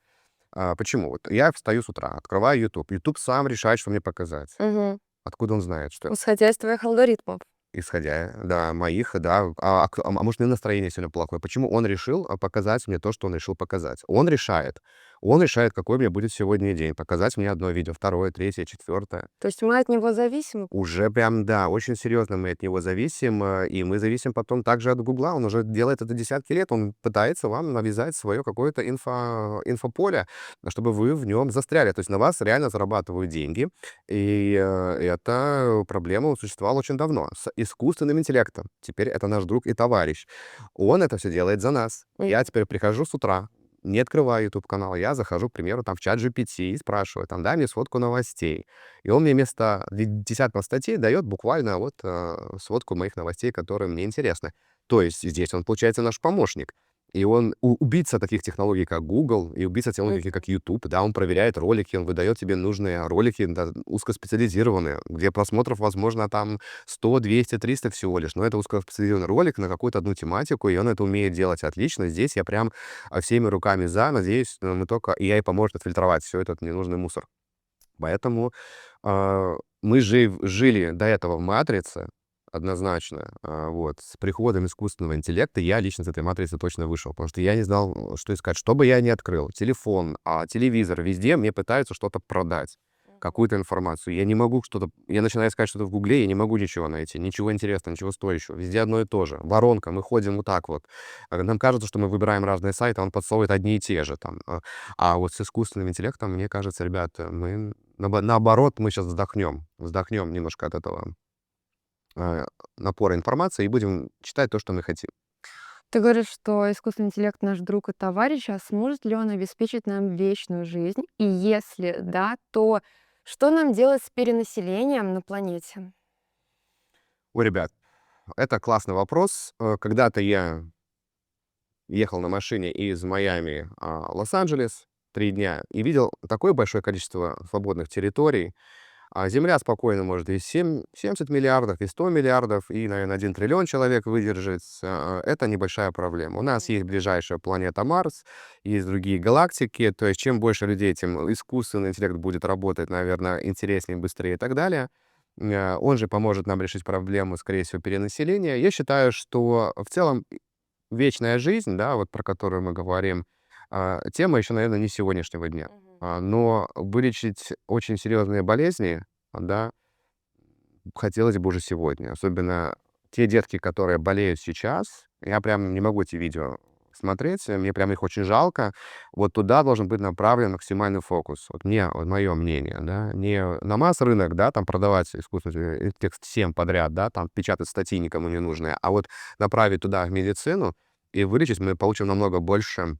S2: Почему? Вот я встаю с утра, открываю YouTube. YouTube сам решает, что мне показать.
S1: Мгм.
S2: Откуда он знает, что
S1: Исходя из твоих алгоритмов.
S2: исходя, да, моих, да. Может, у меня настроение сегодня плохое. Почему он решил показать мне то, что он решил показать? Он решает. Он решает, какой у меня будет сегодня день. Показать мне одно видео, второе, третье, четвертое.
S1: То есть мы от него зависимы?
S2: Уже прям, да, очень серьезно мы от него зависим, и мы зависим потом также от "Гугла". Он уже делает это десятки лет. Он пытается вам навязать свое какое-то инфополе, чтобы вы в нем застряли. То есть на вас реально зарабатывают деньги. И, эта проблема существовала очень давно. С искусственным интеллектом. Теперь это наш друг и товарищ. Он это все делает за нас. Я
S1: Мгм.
S2: теперь прихожу с утра, не открываю YouTube-канал, я захожу, к примеру, там в ChatGPT и спрашиваю, там: "Дай мне сводку новостей". И он мне вместо десятков статей дает буквально вот сводку моих новостей, которые мне интересны. То есть здесь он, получается, наш помощник. И он убийца таких технологий, как Google, и убийца технологий,
S1: Мгм.
S2: как YouTube. Да, он проверяет ролики, он выдает тебе нужные ролики, да, узкоспециализированные, где просмотров, возможно, там 100, 200, 300 всего лишь. Но это узкоспециализированный ролик на какую-то одну тематику, и он это умеет делать отлично. Здесь я прям всеми руками за. Надеюсь, мы только AI поможет отфильтровать все этот ненужный мусор. Поэтому мы жили до этого в матрице однозначно. Вот. С приходом искусственного интеллекта я лично из этой матрицы точно вышел, потому что я не знал, что искать. Что бы я ни открыл, телефон, телевизор, везде мне пытаются что-то продать,
S1: Мгм.
S2: какую-то информацию. Я не могу что-то... Я начинаю искать что-то в Гугле, я не могу ничего найти, ничего интересного, ничего стоящего. Везде одно и то же. Воронка, мы ходим вот так вот. Нам кажется, что мы выбираем разные сайты, а он подсовывает одни и те же там. А вот с искусственным интеллектом, мне кажется, ребята, мы наоборот, мы сейчас вздохнем немножко от этого э, напора информации и будем читать то, что мы хотим.
S1: Ты говоришь, что искусственный интеллект наш друг и товарищ, а сможет ли он обеспечить нам вечную жизнь? И если да, то что нам делать с перенаселением на планете?
S2: Ой, ребят, это классный вопрос. Когда-то я ехал на машине из Майами в Лос-Анджелес 3 дня и видел такое большое количество свободных территорий. Земля спокойно может и 70 миллиардов, и 100 миллиардов, и, наверное, 1 триллион человек выдержит. Это небольшая проблема. У нас есть ближайшая планета Марс, есть другие галактики. То есть чем больше людей, тем искусственный интеллект будет работать, наверное, интереснее, быстрее и так далее. Он же поможет нам решить проблему, скорее всего, перенаселения. Я считаю, что в целом вечная жизнь, да, вот про которую мы говорим, тема еще, наверное, не сегодняшнего дня.
S1: Мгм.
S2: Но вылечить очень серьезные болезни, да, хотелось бы уже сегодня. Особенно те детки, которые болеют сейчас. Я прям не могу эти видео смотреть, мне прям их очень жалко. Вот туда должен быть направлен максимальный фокус. Вот мое мнение, да, не на масс-рынок, да, там продавать искусственный интеллект всем подряд, да, там печатать статьи никому не нужные, а вот направить туда в медицину и вылечить, мы получим намного больше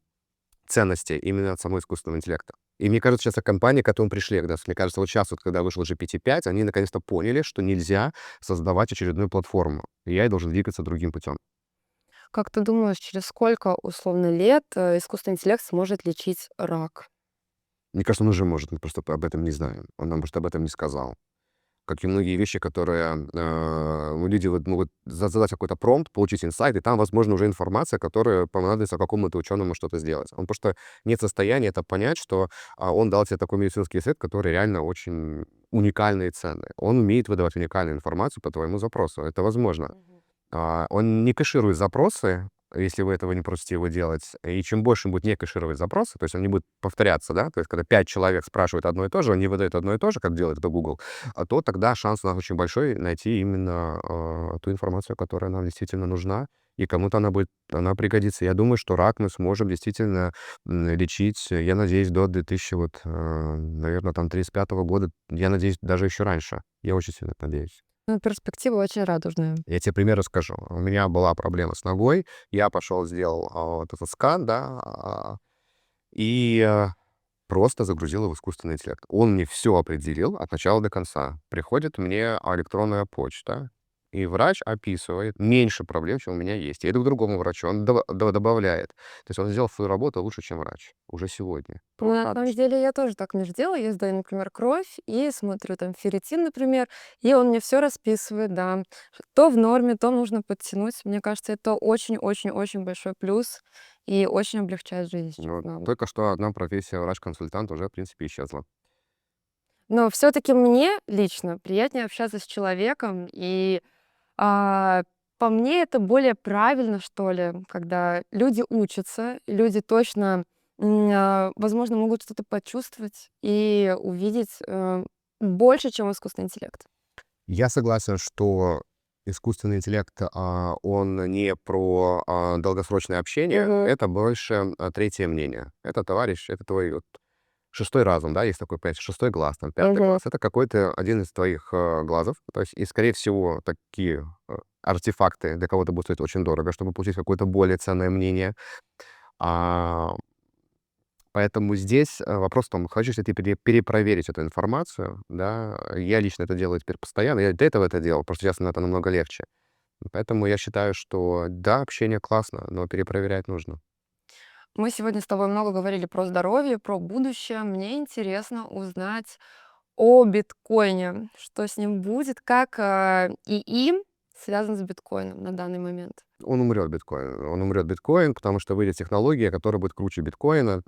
S2: ценностей именно от самого искусственного интеллекта. И мне кажется, сейчас компании, к этому пришли. Мне кажется, вот сейчас, вот, когда вышел GPT-5, они наконец-то поняли, что нельзя создавать очередную платформу. И я должен двигаться другим путем.
S1: Как ты думаешь, через сколько условно лет искусственный интеллект сможет лечить рак?
S2: Мне кажется, он уже может, мы просто об этом не знаем. Он нам просто об этом не сказал. Как и многие вещи, которые люди вот могут задать какой-то промпт, получить инсайт, и там, возможно, уже информация, которая понадобится какому-то ученому что-то сделать. Он просто нет состояния это понять, что он дал тебе такой медицинский совет, который реально очень уникальный и ценный. Он умеет выдавать уникальную информацию по твоему запросу. Это возможно.
S1: Мгм.
S2: Он не кэширует запросы, если вы этого не просите его делать. И чем больше он будет не кэшировать запросы, то есть он не будет повторяться, да, то есть когда 5 человек спрашивают одно и то же, он не выдает одно и то же, как делает это Google, то тогда шанс у нас очень большой найти именно ту информацию, которая нам действительно нужна, и кому-то она пригодится. Я думаю, что рак мы сможем действительно лечить, я надеюсь, до 2000, вот, наверное, там 35 года. Я надеюсь, даже еще раньше. Я очень сильно надеюсь.
S1: Ну, перспектива очень радужная.
S2: Я тебе пример расскажу. У меня была проблема с ногой. Я пошел, сделал вот этот скан, да, и просто загрузил его в искусственный интеллект. Он мне все определил от начала до конца. Приходит мне электронная почта, и врач описывает меньше проблем, чем у меня есть. Я иду к другому врачу, он добавляет. То есть он сделал свою работу лучше, чем врач. Уже сегодня.
S1: Ну,
S2: Просто
S1: на самом
S2: отлично.
S1: деле я тоже так не делаю. Я сдаю, например, кровь и смотрю там ферритин, например, и он мне все расписывает, да. То в норме, то нужно подтянуть. Мне кажется, это очень-очень-очень большой плюс и очень облегчает жизнь сейчас
S2: Ну,
S1: нам.
S2: только что одна профессия врач-консультант уже, в принципе, исчезла.
S1: Но все-таки мне лично приятнее общаться с человеком, и а, по мне это более правильно, что ли, когда люди учатся, и люди точно, возможно, могут что-то почувствовать и увидеть больше, чем искусственный интеллект.
S2: Я согласен, что искусственный интеллект, он не про долгосрочное общение,
S1: Мгм.
S2: это больше третье мнение. Это товарищ, это твой вот шестой разум, да, есть такой понятие, шестой глаз, там, пятый
S1: Мгм.
S2: глаз. Это какой-то один из твоих глазов. То есть, и, скорее всего, такие артефакты для кого-то будут стоить очень дорого, чтобы получить какое-то более ценное мнение. А, Поэтому здесь вопрос в том, хочешь ли ты перепроверить эту информацию, да. Я лично это делаю теперь постоянно. Я до этого это делал, просто сейчас это намного легче. Поэтому я считаю, что да, общение классно, но перепроверять нужно.
S1: Мы сегодня с тобой много говорили про здоровье, про будущее. Мне интересно узнать о биткоине, что с ним будет, как ИИ связан с биткоином на данный момент.
S2: Он умрет, биткоин. Он умрет, биткоин, потому что выйдет технология, которая будет круче биткоина.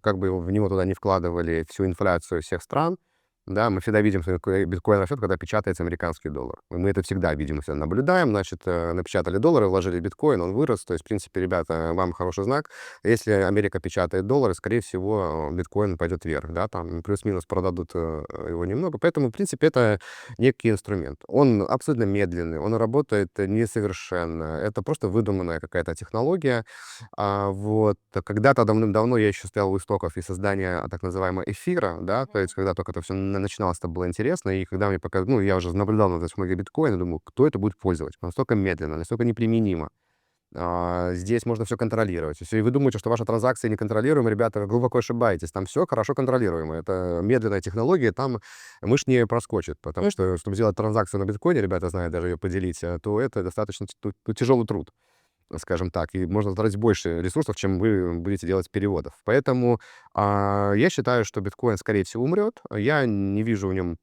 S2: Как бы в него туда не вкладывали всю инфляцию всех стран, да, мы всегда видим, что такое биткоин растет, когда печатается американский доллар. И мы это всегда видим, всегда наблюдаем. Значит, напечатали доллары, вложили биткоин, он вырос. То есть, в принципе, ребята, вам хороший знак. Если Америка печатает доллары, скорее всего, биткоин пойдет вверх, да, там плюс-минус продадут его немного. Поэтому, в принципе, это некий инструмент. Он абсолютно медленный, он работает несовершенно. Это просто выдуманная какая-то технология. Вот. Когда-то давным-давно я еще стоял у истоков и создания так называемого эфира, да, то есть когда только это все начиналось, это было интересно, и когда мне ну, я уже наблюдал на технологии биткоина, думаю, кто это будет пользовать? Настолько медленно, настолько неприменимо. Здесь можно все контролировать. Если вы думаете, что ваши транзакции неконтролируемы, ребята, вы глубоко ошибаетесь. Там все хорошо контролируемо. Это медленная технология, там мышь не проскочит, потому что, чтобы сделать транзакцию на биткоине, ребята знают даже ее поделить, то это достаточно тяжелый труд, скажем так, и можно тратить больше ресурсов, чем вы будете делать переводов. Поэтому я считаю, что биткоин, скорее всего, умрет. Я не вижу в нем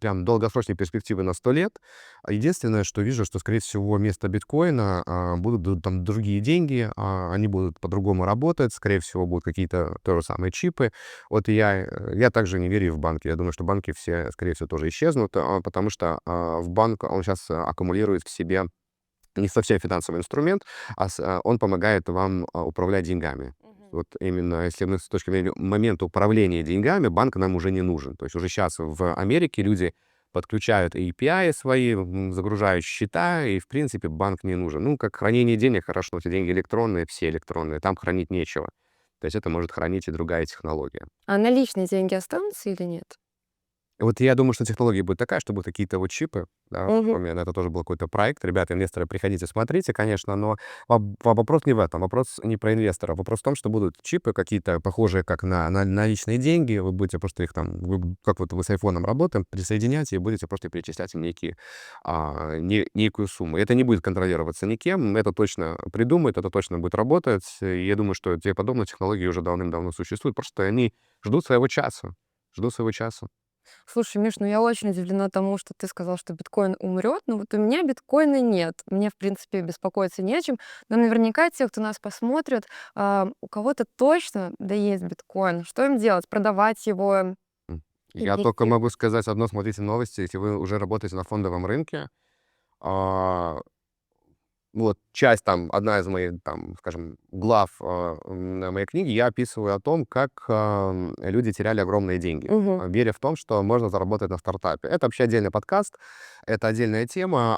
S2: прям долгосрочной перспективы на 100 лет. Единственное, что вижу, что, скорее всего, вместо биткоина будут там другие деньги, они будут по-другому работать, скорее всего, будут какие-то то же самые чипы. Вот я также не верю в банки. Я думаю, что банки все, скорее всего, тоже исчезнут, потому что в банк он сейчас аккумулирует в себе не совсем финансовый инструмент, он помогает вам управлять деньгами.
S1: Мгм.
S2: Вот именно если мы с точки зрения момента управления деньгами, банк нам уже не нужен. То есть уже сейчас в Америке люди подключают API свои, загружают счета, и, в принципе, банк не нужен. Ну, как хранение денег, хорошо, эти деньги электронные, все электронные, там хранить нечего. То есть это может хранить и другая технология.
S1: А наличные деньги останутся или нет?
S2: Вот я думаю, что технология будет такая, что будут какие-то вот чипы, да,
S1: Мгм.
S2: помню, это тоже был какой-то проект. Ребята, инвесторы, приходите, смотрите, конечно, но вопрос не в этом, вопрос не про инвестора. Вопрос в том, что будут чипы какие-то похожие как на наличные деньги, вы будете просто их там, как вот вы с айфоном работаем, присоединяете и будете просто перечислять им некую сумму. Это не будет контролироваться никем, это точно придумают, это точно будет работать. И я думаю, что те подобные технологии уже давным-давно существуют, просто они ждут своего часа, ждут своего часа.
S1: Слушай, Миш, ну я очень удивлена тому, что ты сказал, что биткоин умрет. Но вот у меня биткоина нет. Мне, в принципе, беспокоиться не о чем. Но наверняка те, кто нас посмотрят, у кого-то точно да есть биткоин. Что им делать? Продавать его
S2: Я
S1: или
S2: только
S1: идти?
S2: могу сказать одно: смотрите новости. Если вы уже работаете на фондовом рынке, а, вот часть там, одна из моих, там, скажем, глав моей книги, я описываю о том, как люди теряли огромные деньги,
S1: Мгм.
S2: веря в том, что можно заработать на стартапе. Это вообще отдельный подкаст, это отдельная тема.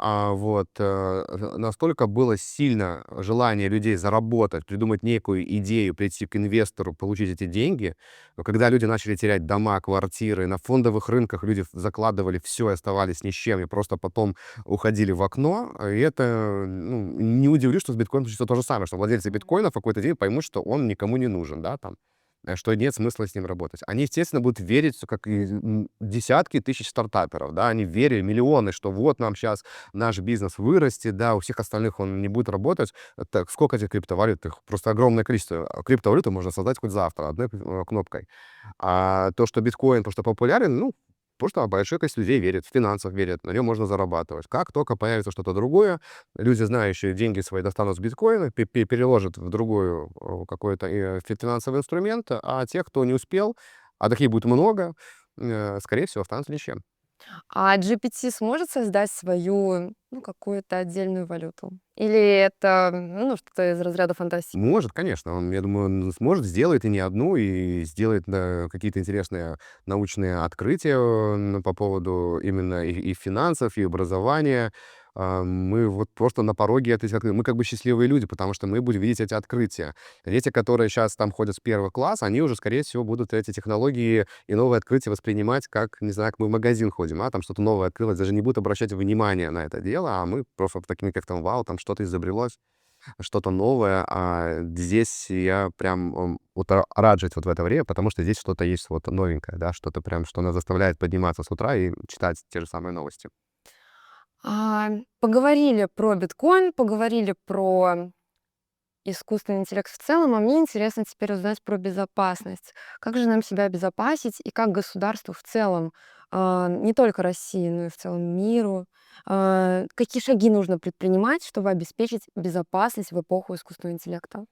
S2: Настолько было сильно желание людей заработать, придумать некую идею, прийти к инвестору, получить эти деньги. Но когда люди начали терять дома, квартиры, на фондовых рынках люди закладывали все и оставались ни с чем, и просто потом уходили в окно. И это, ну, не удивлюсь, что с биткоином случится то же самое, что владельцы биткоина в какой-то день поймут, что он никому не нужен, да, там, что нет смысла с ним работать. Они, естественно, будут верить, что как и десятки тысяч стартаперов, да, они верили, миллионы, что вот нам сейчас наш бизнес вырастет, да, у всех остальных он не будет работать. Так, сколько этих криптовалют? Их просто огромное количество. Криптовалюты можно создать хоть завтра одной кнопкой. А то, что биткоин просто популярен, ну, просто большое количество людей верит, в финансах верит, на нем можно зарабатывать. Как только появится что-то другое, люди, знающие, деньги свои достанут с биткоина, переложат в другую какой-то финансовый инструмент, а те, кто не успел, а таких будет много, скорее всего, останутся ни с чем.
S1: А GPT сможет создать свою, ну, какую-то отдельную валюту? Или это, ну, что-то из разряда фантастики?
S2: Может, конечно. Он, я думаю, он сможет, сделает и не одну, и сделает, да, какие-то интересные научные открытия по поводу именно и финансов, и образования. Мы вот просто на пороге этих открытий. Мы как бы счастливые люди, потому что мы будем видеть эти открытия. Дети, которые сейчас там ходят с первого класса, они уже, скорее всего, будут эти технологии и новые открытия воспринимать как, не знаю, как мы в магазин ходим, там что-то новое открылось, даже не будут обращать внимание на это дело, а мы просто такими, как там, вау, там что-то изобрелось, что-то новое. А здесь я прям вот рад жить вот в это время, потому что здесь что-то есть вот новенькое, да, что-то прям, что нас заставляет подниматься с утра и читать те же самые новости.
S1: Поговорили про биткоин, поговорили про искусственный интеллект в целом, а мне интересно теперь узнать про безопасность. Как же нам себя обезопасить и как государству в целом, не только России, но и в целом миру, какие шаги нужно предпринимать, чтобы обеспечить безопасность в эпоху искусственного интеллекта?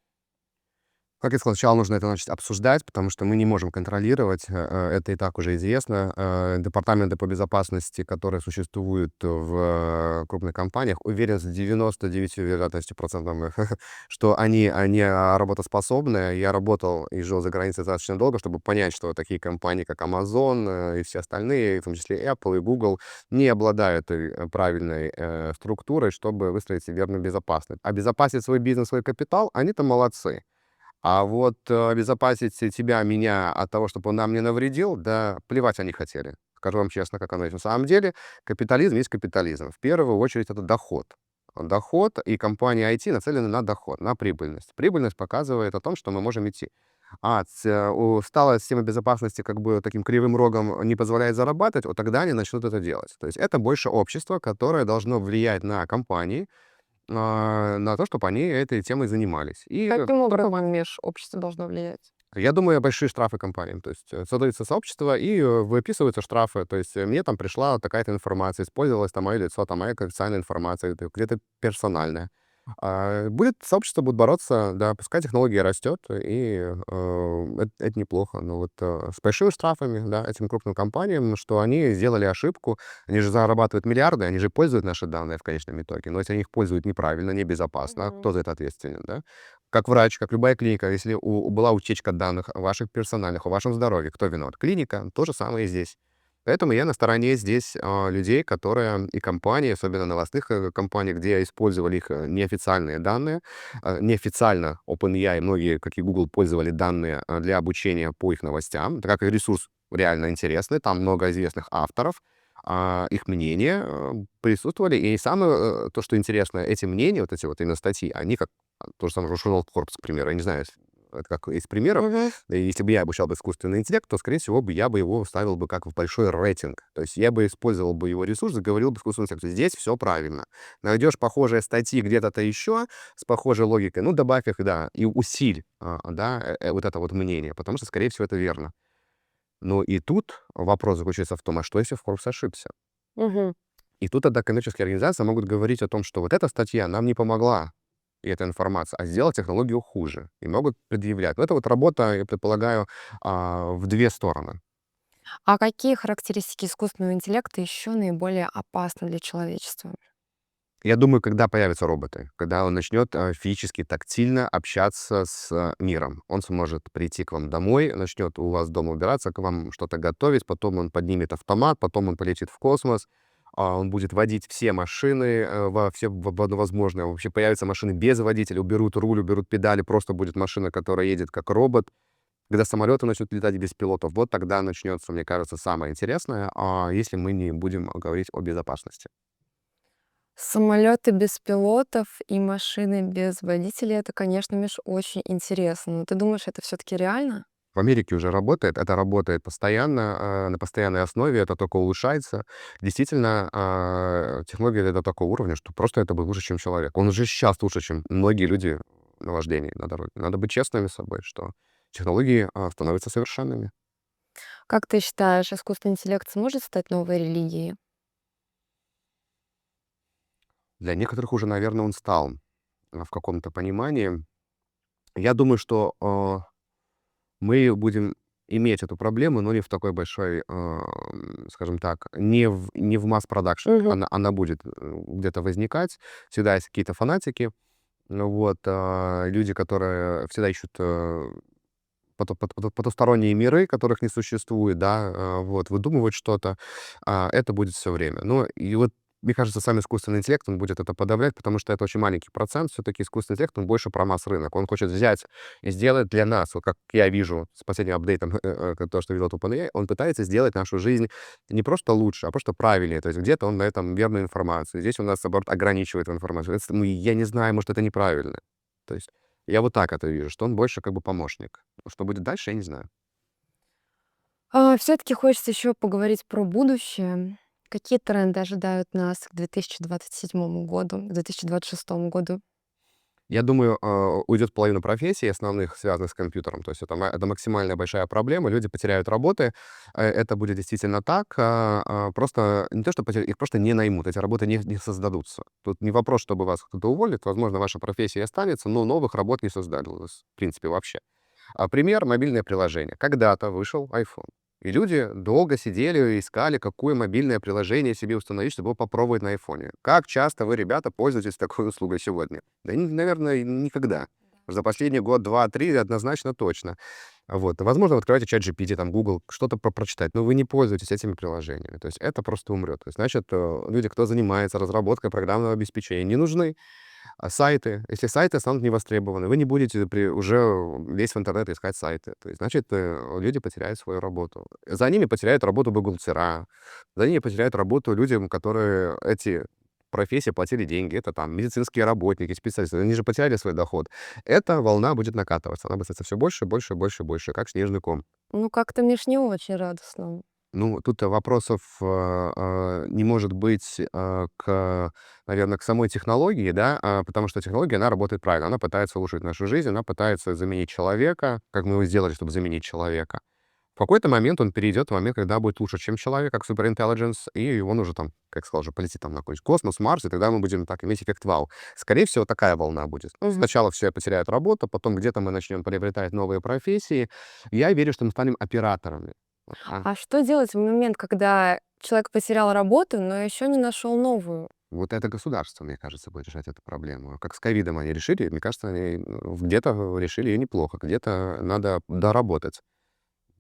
S2: Как я сказал, сначала нужно это начать обсуждать, потому что мы не можем контролировать, это и так уже известно. Департаменты по безопасности, которые существуют в крупных компаниях, уверен с 99 вероятностью процентом, что они работоспособны. Я работал и жил за границей достаточно долго, чтобы понять, что такие компании, как Amazon и все остальные, в том числе и Apple и Google, не обладают правильной структурой, чтобы выстроить верную безопасность. Обезопасить свой бизнес, свой капитал, они-то молодцы. А вот, обезопасить тебя, меня от того, чтобы он нам не навредил, да плевать они хотели. Скажу вам честно, как оно есть. На самом деле капитализм есть капитализм. В первую очередь это доход. Доход, и компания IT нацелены на доход, на прибыльность. Прибыльность показывает о том, что мы можем идти. Усталая система безопасности как бы таким кривым рогом не позволяет зарабатывать, вот тогда они начнут это делать. То есть это больше общество, которое должно влиять на компании, на то, чтобы они этой темой занимались.
S1: Каким образом межобщество должно влиять?
S2: Я думаю, большие штрафы компаниям. То есть создаются сообщества и выписываются штрафы. То есть мне там пришла такая-то информация, использовалось там мое лицо, там моя конфиденциальная информация, это где-то персональная. Сообщество будет бороться, да, пускай технология растет, и это неплохо. Но вот с большими штрафами, да, этим крупным компаниям, что они сделали ошибку, они же зарабатывают миллиарды, они же пользуют наши данные в конечном итоге. Но если они их пользуют неправильно, небезопасно,
S1: Мгм.
S2: кто за это ответственен, да? Как врач, как любая клиника, если была утечка данных ваших персональных о вашем здоровье, кто виноват? Клиника. То же самое и здесь. Поэтому я на стороне здесь людей, которые и компании, особенно новостных компаний, где использовали их неофициальные данные. Неофициально OpenAI, многие, как и Google, пользовали данные для обучения по их новостям, так как и ресурс реально интересный, там много известных авторов, их мнения присутствовали. И самое, то, что интересно, эти мнения, вот эти вот именно статьи, они как то же самое Journal Corps, к примеру, я не знаю, это как из примеров.
S1: Мгм.
S2: И если бы я обучал бы искусственный интеллект, то, скорее всего, я бы его ставил бы как в большой рейтинг. То есть я бы использовал бы его ресурсы, говорил бы искусственному интеллекту, здесь все правильно. Найдешь похожие статьи где-то еще с похожей логикой, ну, добавь их, да, и усиль, вот это вот мнение, потому что, скорее всего, это верно. Но и тут вопрос заключается в том, а что, если Форбс ошибся?
S1: Мгм.
S2: И тут тогда коммерческие организации могут говорить о том, что вот эта статья нам не помогла, и эта информация, а сделала технологию хуже. И могут предъявлять. Но это вот работа, я предполагаю, в две стороны.
S1: А какие характеристики искусственного интеллекта еще наиболее опасны для человечества?
S2: Я думаю, когда появятся роботы, когда он начнет физически, тактильно общаться с миром. Он сможет прийти к вам домой, начнет у вас дома убираться, к вам что-то готовить, потом он поднимет автомат, потом он полетит в космос, он будет водить все машины во все возможные. Вообще появятся машины без водителя, уберут руль, уберут педали, просто будет машина, которая едет как робот. Когда самолеты начнут летать без пилотов, вот тогда начнется, мне кажется, самое интересное, если мы не будем говорить о безопасности.
S1: Самолеты без пилотов и машины без водителей — это, конечно, Миш, очень интересно. Но ты думаешь, это все-таки реально?
S2: В Америке уже работает, это работает постоянно, на постоянной основе, это только улучшается. Действительно, технология до такого уровня, что просто это будет лучше, чем человек. Он уже сейчас лучше, чем многие люди на вождении на дороге. Надо быть честными с собой, что технологии становятся совершенными.
S1: Как ты считаешь, искусственный интеллект сможет стать новой религией?
S2: Для некоторых уже, наверное, он стал в каком-то понимании. Я думаю, что мы будем иметь эту проблему, но не в такой большой, скажем так, не в масс-продакшене.
S1: Мгм.
S2: Она будет где-то возникать. Всегда есть какие-то фанатики, ну вот, люди, которые всегда ищут потусторонние миры, которых не существует, да, вот, выдумывают что-то. Это будет все время. Ну, и вот, мне кажется, сам искусственный интеллект, он будет это подавлять, потому что это очень маленький процент. Все-таки искусственный интеллект, он больше про масс-рынок. Он хочет взять и сделать для нас, вот как я вижу с последним апдейтом, то, что ведет OpenAI, он пытается сделать нашу жизнь не просто лучше, а просто правильнее. То есть где-то он на этом верную информацию. Здесь он нас, наоборот, ограничивает информацию. Ну, я не знаю, может, это неправильно. То есть я вот так это вижу, что он больше как бы помощник. Что будет дальше, я не знаю.
S1: Все-таки хочется еще поговорить про будущее. Какие тренды ожидают нас к 2027 году, к 2026 году?
S2: Я думаю, уйдет половина профессий основных, связанных с компьютером. То есть это максимально большая проблема. Люди потеряют работы. Это будет действительно так. Просто не то, что потеряют, их просто не наймут. Эти работы не создадутся. Тут не вопрос, чтобы вас кто-то уволит. Возможно, ваша профессия останется, но новых работ не создадут, в принципе, вообще. Пример — мобильное приложение. Когда-то вышел iPhone, и люди долго сидели и искали, какое мобильное приложение себе установить, чтобы его попробовать на айфоне. Как часто вы, ребята, пользуетесь такой услугой сегодня? Да, наверное, никогда. За последний год, два, три однозначно точно. Вот. Возможно, вы открываете чат GPT, там, Google, что-то прочитать, но вы не пользуетесь этими приложениями. То есть это просто умрет. То есть, значит, люди, кто занимается разработкой программного обеспечения, не нужны. Сайты. Если сайты станут невостребованы, вы не будете уже лезть в интернет и искать сайты. То есть, значит, люди потеряют свою работу. За ними потеряют работу бухгалтера, за ними потеряют работу людям, которые эти профессии платили деньги. Это там медицинские работники, специалисты. Они же потеряли свой доход. Эта волна будет накатываться. Она будет становиться все больше, больше, больше, больше, как снежный ком.
S1: Ну, как-то, Миш, не очень радостно.
S2: Ну, тут вопросов не может быть наверное, к самой технологии, да, потому что технология, она работает правильно, она пытается улучшить нашу жизнь, она пытается заменить человека, как мы его сделали, чтобы заменить человека. В какой-то момент он перейдет в момент, когда будет лучше, чем человек, как суперинтеллигенс, и он уже там, как сказал, уже полетит там на какой-нибудь космос, Марс, и тогда мы будем так иметь эффект вау. Скорее всего, такая волна будет.
S1: Мгм.
S2: Сначала все потеряют работу, потом где-то мы начнем приобретать новые профессии. Я верю, что мы станем операторами.
S1: А что делать в момент, когда человек потерял работу, но еще не нашел новую?
S2: Вот это государство, мне кажется, будет решать эту проблему. Как с ковидом они решили, мне кажется, они где-то решили ее неплохо, где-то надо доработать.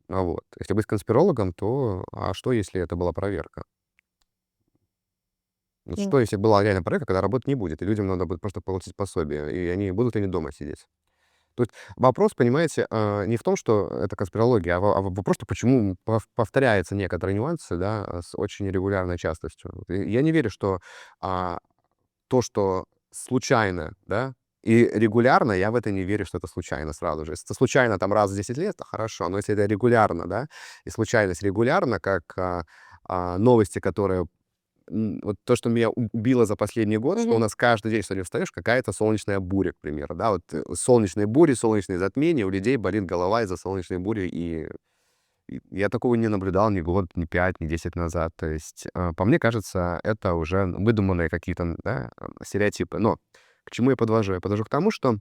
S2: Вот. Если быть конспирологом, то что, если это была проверка? Вот
S1: М.
S2: что, если была реально проверка, когда работы не будет, и людям надо будет просто получить пособие, и они будут ли они дома сидеть? То есть вопрос, понимаете, не в том, что это конспирология, вопрос, почему повторяются некоторые нюансы, да, с очень регулярной частостью. Вот. И я не верю, что а, то, что случайно, да, и регулярно, я в это не верю, что это случайно сразу же. Если это случайно там раз в 10 лет, то хорошо, но если это регулярно, да, и случайность регулярно, как новости, которые вот то, что меня убило за последний год, что у
S1: Мгм.
S2: нас каждый день, что не встаешь, какая-то солнечная буря, к примеру, да, вот солнечные бури, солнечные затмения, у людей болит голова из-за солнечной бури, и я такого не наблюдал ни год, ни 5, ни 10 назад. То есть, по мне кажется, это уже выдуманные какие-то, да, стереотипы. Но к чему я подвожу? Я подвожу к тому, что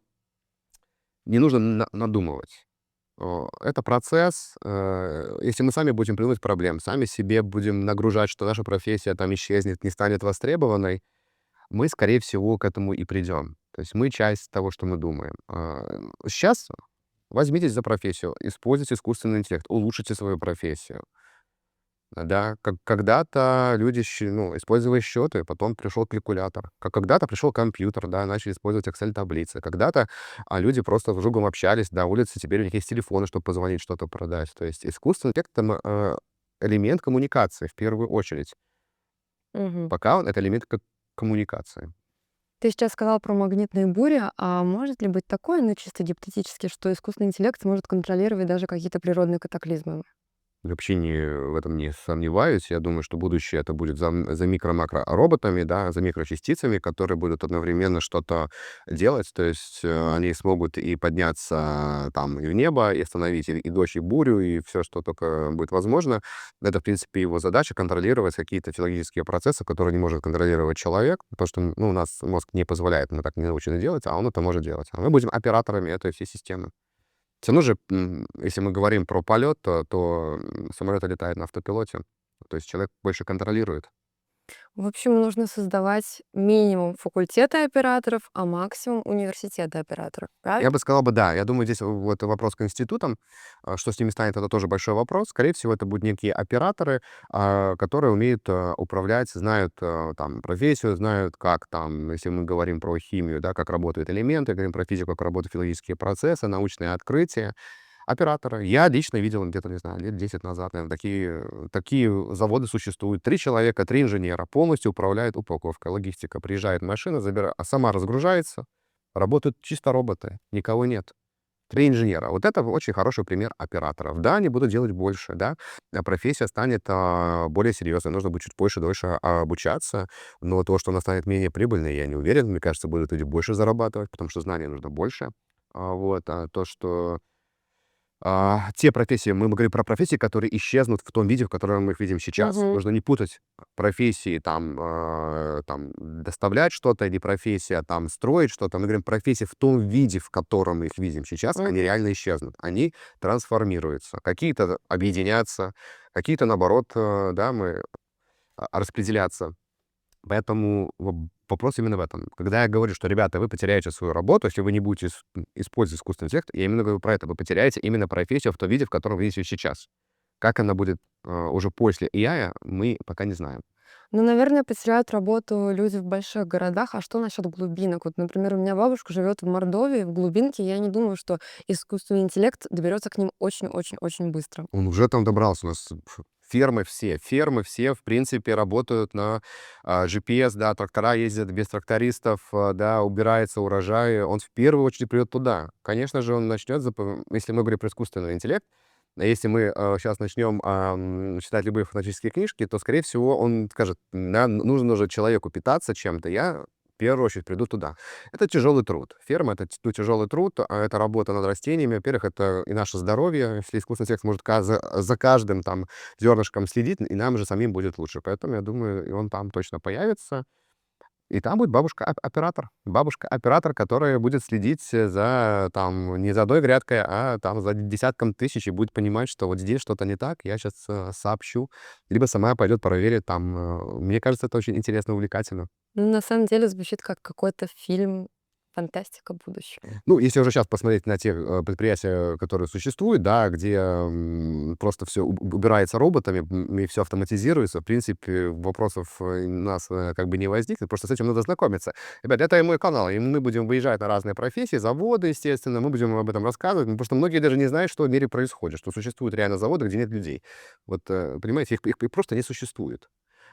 S2: не нужно надумывать. Это процесс. Если мы сами будем придумывать проблем, сами себе будем нагружать, что наша профессия там исчезнет, не станет востребованной, мы, скорее всего, к этому и придем. То есть мы часть того, что мы думаем. Сейчас возьмитесь за профессию, используйте искусственный интеллект, улучшите свою профессию. Да, как когда-то люди использовали счеты, потом пришел калькулятор. Как когда-то пришел компьютер, да, начали использовать Excel-таблицы. Когда-то люди просто с другом общались на улице, теперь у них есть телефоны, чтобы позвонить, что-то продать. То есть искусственный интеллект — это элемент коммуникации в первую очередь.
S1: Мгм.
S2: Пока он — это элемент коммуникации.
S1: Ты сейчас сказал про магнитные бури, а может ли быть такое, ну, чисто гипотетически, что искусственный интеллект сможет контролировать даже какие-то природные катаклизмы?
S2: Вообще в этом не сомневаюсь. Я думаю, что будущее это будет за микро-макро роботами, да, за микрочастицами, которые будут одновременно что-то делать. То есть они смогут и подняться там и в небо, и остановить и дождь, и бурю, и все, что только будет возможно. Это, в принципе, его задача — контролировать какие-то физиологические процессы, которые не может контролировать человек, потому что у нас мозг не позволяет, мы так не научены делать, а он это может делать. А мы будем операторами этой всей системы. Всё равно же, если мы говорим про полет, то самолеты летают на автопилоте. То есть человек больше контролирует.
S1: В общем, нужно создавать минимум факультеты операторов, а максимум университеты операторов.
S2: Я
S1: Правильно?
S2: бы сказал бы, да. Я думаю, здесь вот вопрос к институтам. Что с ними станет, это тоже большой вопрос. Скорее всего, это будут некие операторы, которые умеют управлять, знают там профессию, знают, как там, если мы говорим про химию, да, как работают элементы, говорим про физику, как работают физиологические процессы, научные открытия. Оператора. Я лично видел где-то, не знаю, лет 10 назад, наверно, такие заводы существуют. 3 человека, 3 инженера полностью управляют упаковкой. Логистика. Приезжает машина, сама разгружается, работают чисто роботы, никого нет. 3 инженера. Вот это очень хороший пример операторов. Да, они будут делать больше, да, профессия станет более серьезной, нужно будет чуть больше, дольше обучаться, но то, что она станет менее прибыльной, я не уверен. Мне кажется, будут люди больше зарабатывать, потому что знаний нужно больше. То, что те профессии, мы говорим про профессии, которые исчезнут в том виде, в котором мы их видим сейчас.
S1: Мгм.
S2: Нужно не путать профессии там доставлять что-то или профессия там строить что-то. Мы говорим профессии в том виде, в котором мы их видим сейчас, они
S1: Мгм.
S2: реально исчезнут. Они трансформируются. Какие-то объединятся, какие-то, наоборот, да, мы распределятся. Поэтому вопрос именно в этом. Когда я говорю, что, ребята, вы потеряете свою работу, если вы не будете использовать искусственный интеллект, я именно говорю про это. Вы потеряете именно профессию в том виде, в котором вы есть её сейчас. Как она будет уже после AI, мы пока не знаем.
S1: Ну, наверное, потеряют работу люди в больших городах. А что насчет глубинок? Вот, например, у меня бабушка живет в Мордовии, в глубинке. Я не думаю, что искусственный интеллект доберется к ним очень-очень-очень быстро.
S2: Он уже там добрался. У нас фермы все, в принципе, работают на GPS, да, трактора ездят без трактористов, да, убирается урожай. Он в первую очередь придет туда. Конечно же, он начнет, если мы говорим про искусственный интеллект, если мы сейчас начнем читать любые фантастические книжки, то, скорее всего, он скажет: нужно уже человеку питаться чем-то, я в первую очередь приду туда. Это тяжелый труд. Ферма — это тяжелый труд, это работа над растениями. Во-первых, это и наше здоровье. Если искусственный интеллект может за каждым там зернышком следить, и нам же самим будет лучше. Поэтому я думаю, и он там точно появится. И там будет бабушка-оператор. Бабушка-оператор, которая будет следить за, там, не за одной грядкой, а там за десятком тысяч, и будет понимать, что вот здесь что-то не так, я сейчас сообщу. Либо сама пойдет проверит там. Мне кажется, это очень интересно, увлекательно.
S1: Ну, на самом деле звучит как какой-то фильм фантастика будущего.
S2: Ну, если уже сейчас посмотреть на те предприятия, которые существуют, да, где просто все убирается роботами, и все автоматизируется, в принципе, вопросов у нас как бы не возникнет, просто с этим надо знакомиться. Ребят, это и мой канал, и мы будем выезжать на разные профессии, заводы, естественно, мы будем об этом рассказывать, потому что многие даже не знают, что в мире происходит, что существуют реально заводы, где нет людей. Вот, понимаете, их просто не существует.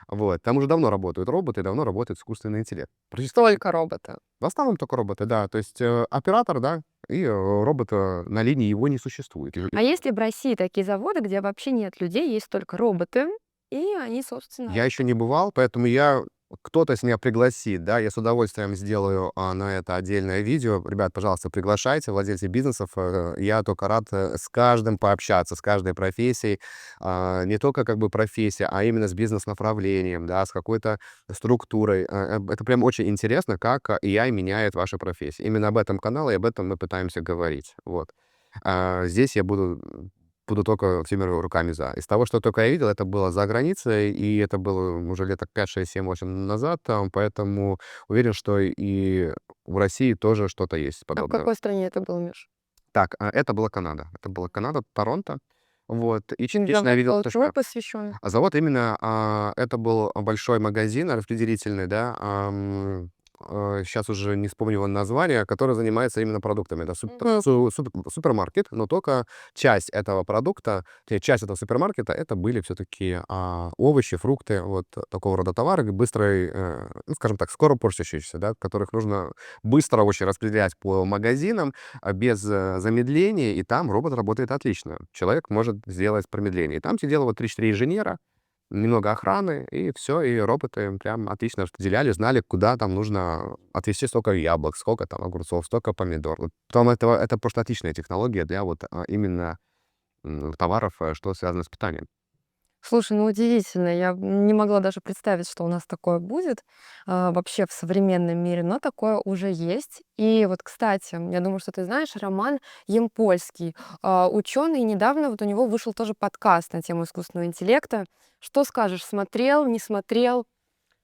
S2: Вот. Там уже давно работают роботы, давно работает искусственный интеллект.
S1: Только роботы.
S2: В основном только роботы, да. То есть, оператор, да, и робота на линии его не существует.
S1: А есть ли в России такие заводы, где вообще нет людей, есть только роботы, и они, собственно.
S2: Я еще не бывал, поэтому кто-то, если меня пригласит, да, я с удовольствием сделаю на это отдельное видео. Ребят, пожалуйста, приглашайте владельцев бизнесов. Я только рад с каждым пообщаться, с каждой профессией. Не только как бы профессия, а именно с бизнес-направлением, да, с какой-то структурой. Это прям очень интересно, как AI меняет ваши профессии. Именно об этом канал и об этом мы пытаемся говорить. Вот. Здесь я буду буду только всеми руками за. Из того, что только я видел, это было за границей, и это было уже лет так 5, 6, 7, 8 назад, поэтому уверен, что и в России тоже что-то есть
S1: А в
S2: подобное.
S1: какой стране это было, Миш?
S2: Так, это была Канада. Это была Канада, Торонто. Вот. И частично я
S1: Завод
S2: видел
S1: был
S2: то,
S1: чему
S2: что
S1: посвящен?
S2: завод именно, это был большой магазин распределительный, да, щас уже не вспомню его название, который занимается именно продуктами. Это
S1: Мгм.
S2: супермаркет, но только часть этого продукта, часть этого супермаркета — это были все-таки овощи, фрукты, вот такого рода товары быстрой, ну, скажем так, скоро портящиеся, да, которых нужно быстро очень распределять по магазинам, без замедления, и там робот работает отлично. Человек может сделать промедление. И там сидело вот 3-4 инженера, немного охраны, и все, и роботы прям отлично распределяли, знали, куда там нужно отвезти столько яблок, сколько там огурцов, столько помидор. Вот потом это просто отличная технология для вот, именно, товаров, что связано с питанием.
S1: Слушай, ну удивительно. Я не могла даже представить, что у нас такое будет вообще в современном мире, но такое уже есть. И вот, кстати, я думаю, что ты знаешь, Роман Емпольский, ученый, недавно вот у него вышел тоже подкаст на тему искусственного интеллекта. Что скажешь, смотрел, не смотрел?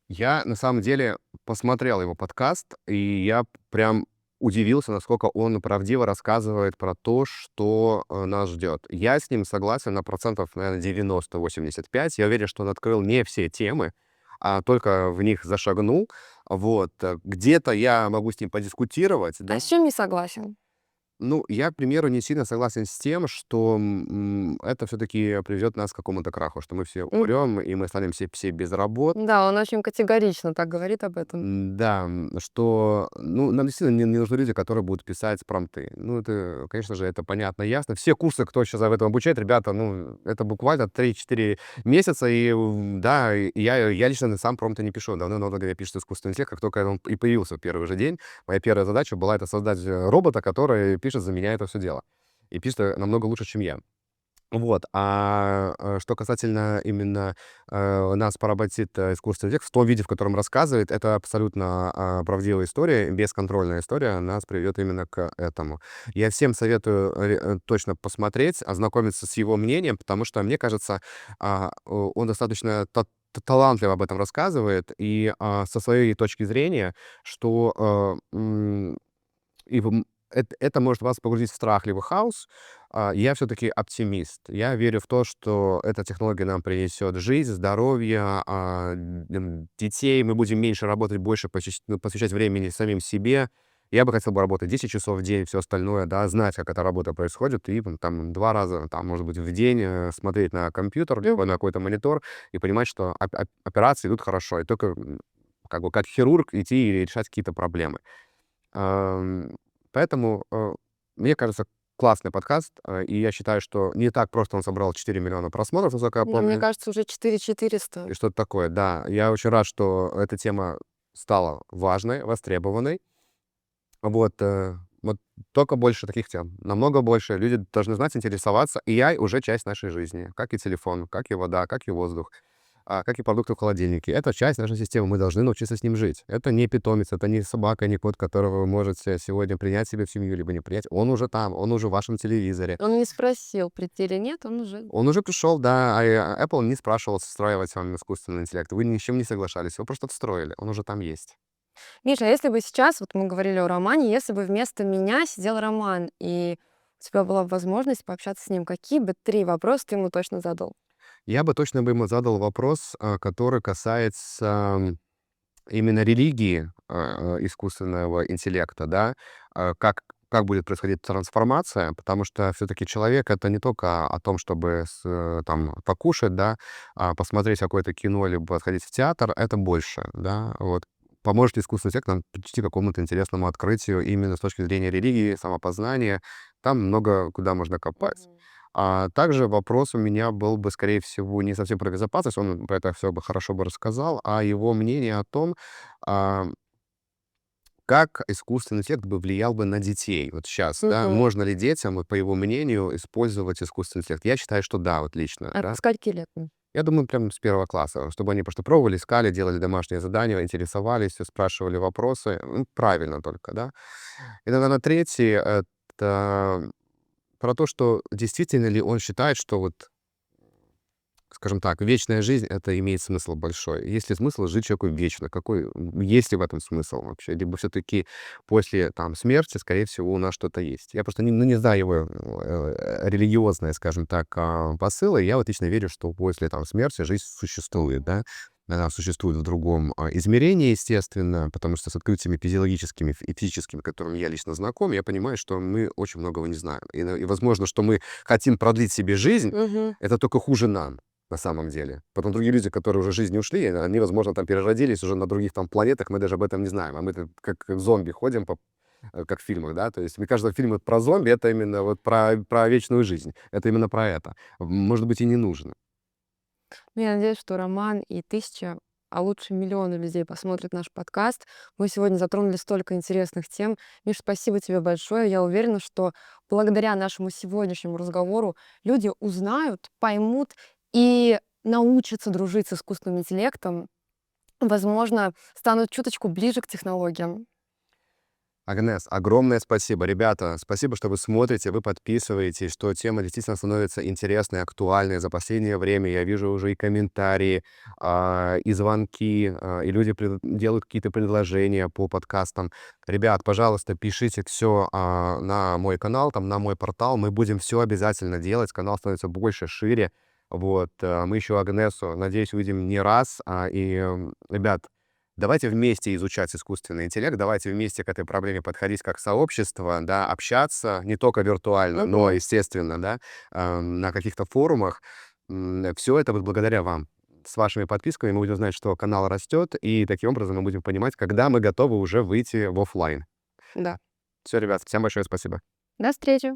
S2: Я на самом деле посмотрел его подкаст, и я прям удивился, насколько он правдиво рассказывает про то, что нас ждет. Я с ним согласен на процентов, наверное, 90-85. Я уверен, что он открыл не все темы, а только в них зашагнул. Вот. Где-то я могу с ним подискутировать,
S1: А
S2: да.
S1: с чем не согласен?
S2: Ну, я, к примеру, не сильно согласен с тем, что это все-таки приведет нас к какому-то краху, что мы все умрем, и мы останемся все без работ.
S1: Да, он очень категорично так говорит об этом.
S2: Да, что, ну, нам действительно не нужны люди, которые будут писать промпты. Ну, это, конечно же, это понятно, ясно. Все курсы, кто сейчас в этом обучает, ребята, ну, это буквально 3-4 месяца, и да, и я лично сам промпты не пишу. Давно я пишу искусственный интеллект, как только он и появился в первый же день. Моя первая задача была это создать робота, который пишет за меня это все дело. И пишет намного лучше, чем я. Вот. Что касательно именно нас поработит искусственный интеллект в том виде, в котором рассказывает, это абсолютно правдивая история, бесконтрольная история нас приведет именно к этому. Я всем советую точно посмотреть, ознакомиться с его мнением, потому что, мне кажется, он достаточно талантливо об этом рассказывает, и со своей точки зрения, что это может вас погрузить в страх либо хаос. Я все-таки оптимист. Я верю в то, что эта технология нам принесет жизнь, здоровье, детей. Мы будем меньше работать, больше посвящать времени самим себе. Я бы хотел бы работать 10 часов в день, все остальное, да, знать, как эта работа происходит, и там 2 раза, там, может быть, в день смотреть на компьютер, либо на какой-то монитор и понимать, что операции идут хорошо, и только как бы как хирург идти и решать какие-то проблемы. Ам, Поэтому, мне кажется, классный подкаст, и я считаю, что не так просто он собрал 4 миллиона просмотров, насколько я
S1: Не, мне
S2: помню,
S1: кажется, уже 4400.
S2: и что-то такое. Да, я очень рад, что эта тема стала важной, востребованной. Вот только больше таких тем, намного больше. Люди должны знать, интересоваться, и AI уже часть нашей жизни, как и телефон, как и вода, как и воздух, как и продукты в холодильнике. Это часть нашей системы, мы должны научиться с ним жить. Это не питомец, это не собака, не кот, которого вы можете сегодня принять себе в семью, либо не принять. Он уже там, он уже в вашем телевизоре.
S1: Он не спросил, прийти или нет, он уже...
S2: Он уже пришел, да, Apple не спрашивал встраивать вам искусственный интеллект. Вы ни с чем не соглашались, вы просто встроили, он уже там есть.
S1: Миша, а если бы сейчас, вот мы говорили о Романе, если бы вместо меня сидел Роман, и у тебя была возможность пообщаться с ним, какие бы 3 вопроса ты ему точно задал?
S2: Я бы точно бы ему задал вопрос, который касается именно религии искусственного интеллекта, да, как будет происходить трансформация, потому что все-таки человек — это не только о том, чтобы там покушать, да, посмотреть какое-то кино, либо сходить в театр, это больше, да, вот. Поможет ли искусственный интеллект нам прийти к какому-то интересному открытию именно с точки зрения религии, самопознания. Там много куда можно копать.
S1: Мгм.
S2: Также вопрос у меня был бы, скорее всего, не совсем про безопасность, он про это все бы хорошо бы рассказал, а его мнение о том, а, как искусственный интеллект бы влиял бы на детей. Вот сейчас, да,
S1: Мгм.
S2: можно ли детям, вот по его мнению, использовать искусственный интеллект? Я считаю, что да, вот лично,
S1: А
S2: да.
S1: с скольки лет?
S2: Я думаю, прям с 1 класса, чтобы они просто пробовали, искали, делали домашние задания, интересовались, спрашивали вопросы. Правильно только, да. И, наверное, третий — это про то, что действительно ли он считает, что вот, скажем так, вечная жизнь — это имеет смысл большой. Есть ли смысл жить человеку вечно? Есть ли в этом смысл вообще? Либо все-таки после там смерти, скорее всего, у нас что-то есть. Я просто не знаю его религиозное, скажем так, посылы. Я вот лично верю, что после там смерти жизнь существует, да. Она существует в другом измерении, естественно, потому что с открытиями физиологическими и физическими, которыми я лично знаком, я понимаю, что мы очень многого не знаем. И возможно, что мы хотим продлить себе жизнь,
S1: Мгм.
S2: это только хуже нам на самом деле. Потом другие люди, которые уже из жизни ушли, они, возможно, там переродились уже на других там планетах, мы даже об этом не знаем. А мы как зомби ходим, как в фильмах, да. То есть мне кажется, фильмы про зомби — это именно вот про вечную жизнь. Это именно про это. Может быть, и не нужно.
S1: Ну, я надеюсь, что Роман и тысяча, а лучше миллионы людей посмотрят наш подкаст. Мы сегодня затронули столько интересных тем. Миш, спасибо тебе большое. Я уверена, что благодаря нашему сегодняшнему разговору люди узнают, поймут и научатся дружить с искусственным интеллектом. Возможно, станут чуточку ближе к технологиям.
S2: Агнес, огромное спасибо. Ребята, спасибо, что вы смотрите, вы подписываетесь, что тема действительно становится интересной, актуальной. За последнее время я вижу уже и комментарии, и звонки, и люди делают какие-то предложения по подкастам. Ребят, пожалуйста, пишите все на мой канал, там, на мой портал. Мы будем все обязательно делать. Канал становится больше, шире. Вот, мы еще Агнесу, надеюсь, увидим не раз. Ребят, давайте вместе изучать искусственный интеллект, давайте вместе к этой проблеме подходить как сообщество, да, общаться не только виртуально, но,
S1: Мгм.
S2: естественно, да, на каких-то форумах. Все это вот благодаря вам. С вашими подписками мы будем знать, что канал растет, и таким образом мы будем понимать, когда мы готовы уже выйти в оффлайн.
S1: Да.
S2: Все, ребят, всем большое спасибо.
S1: До встречи.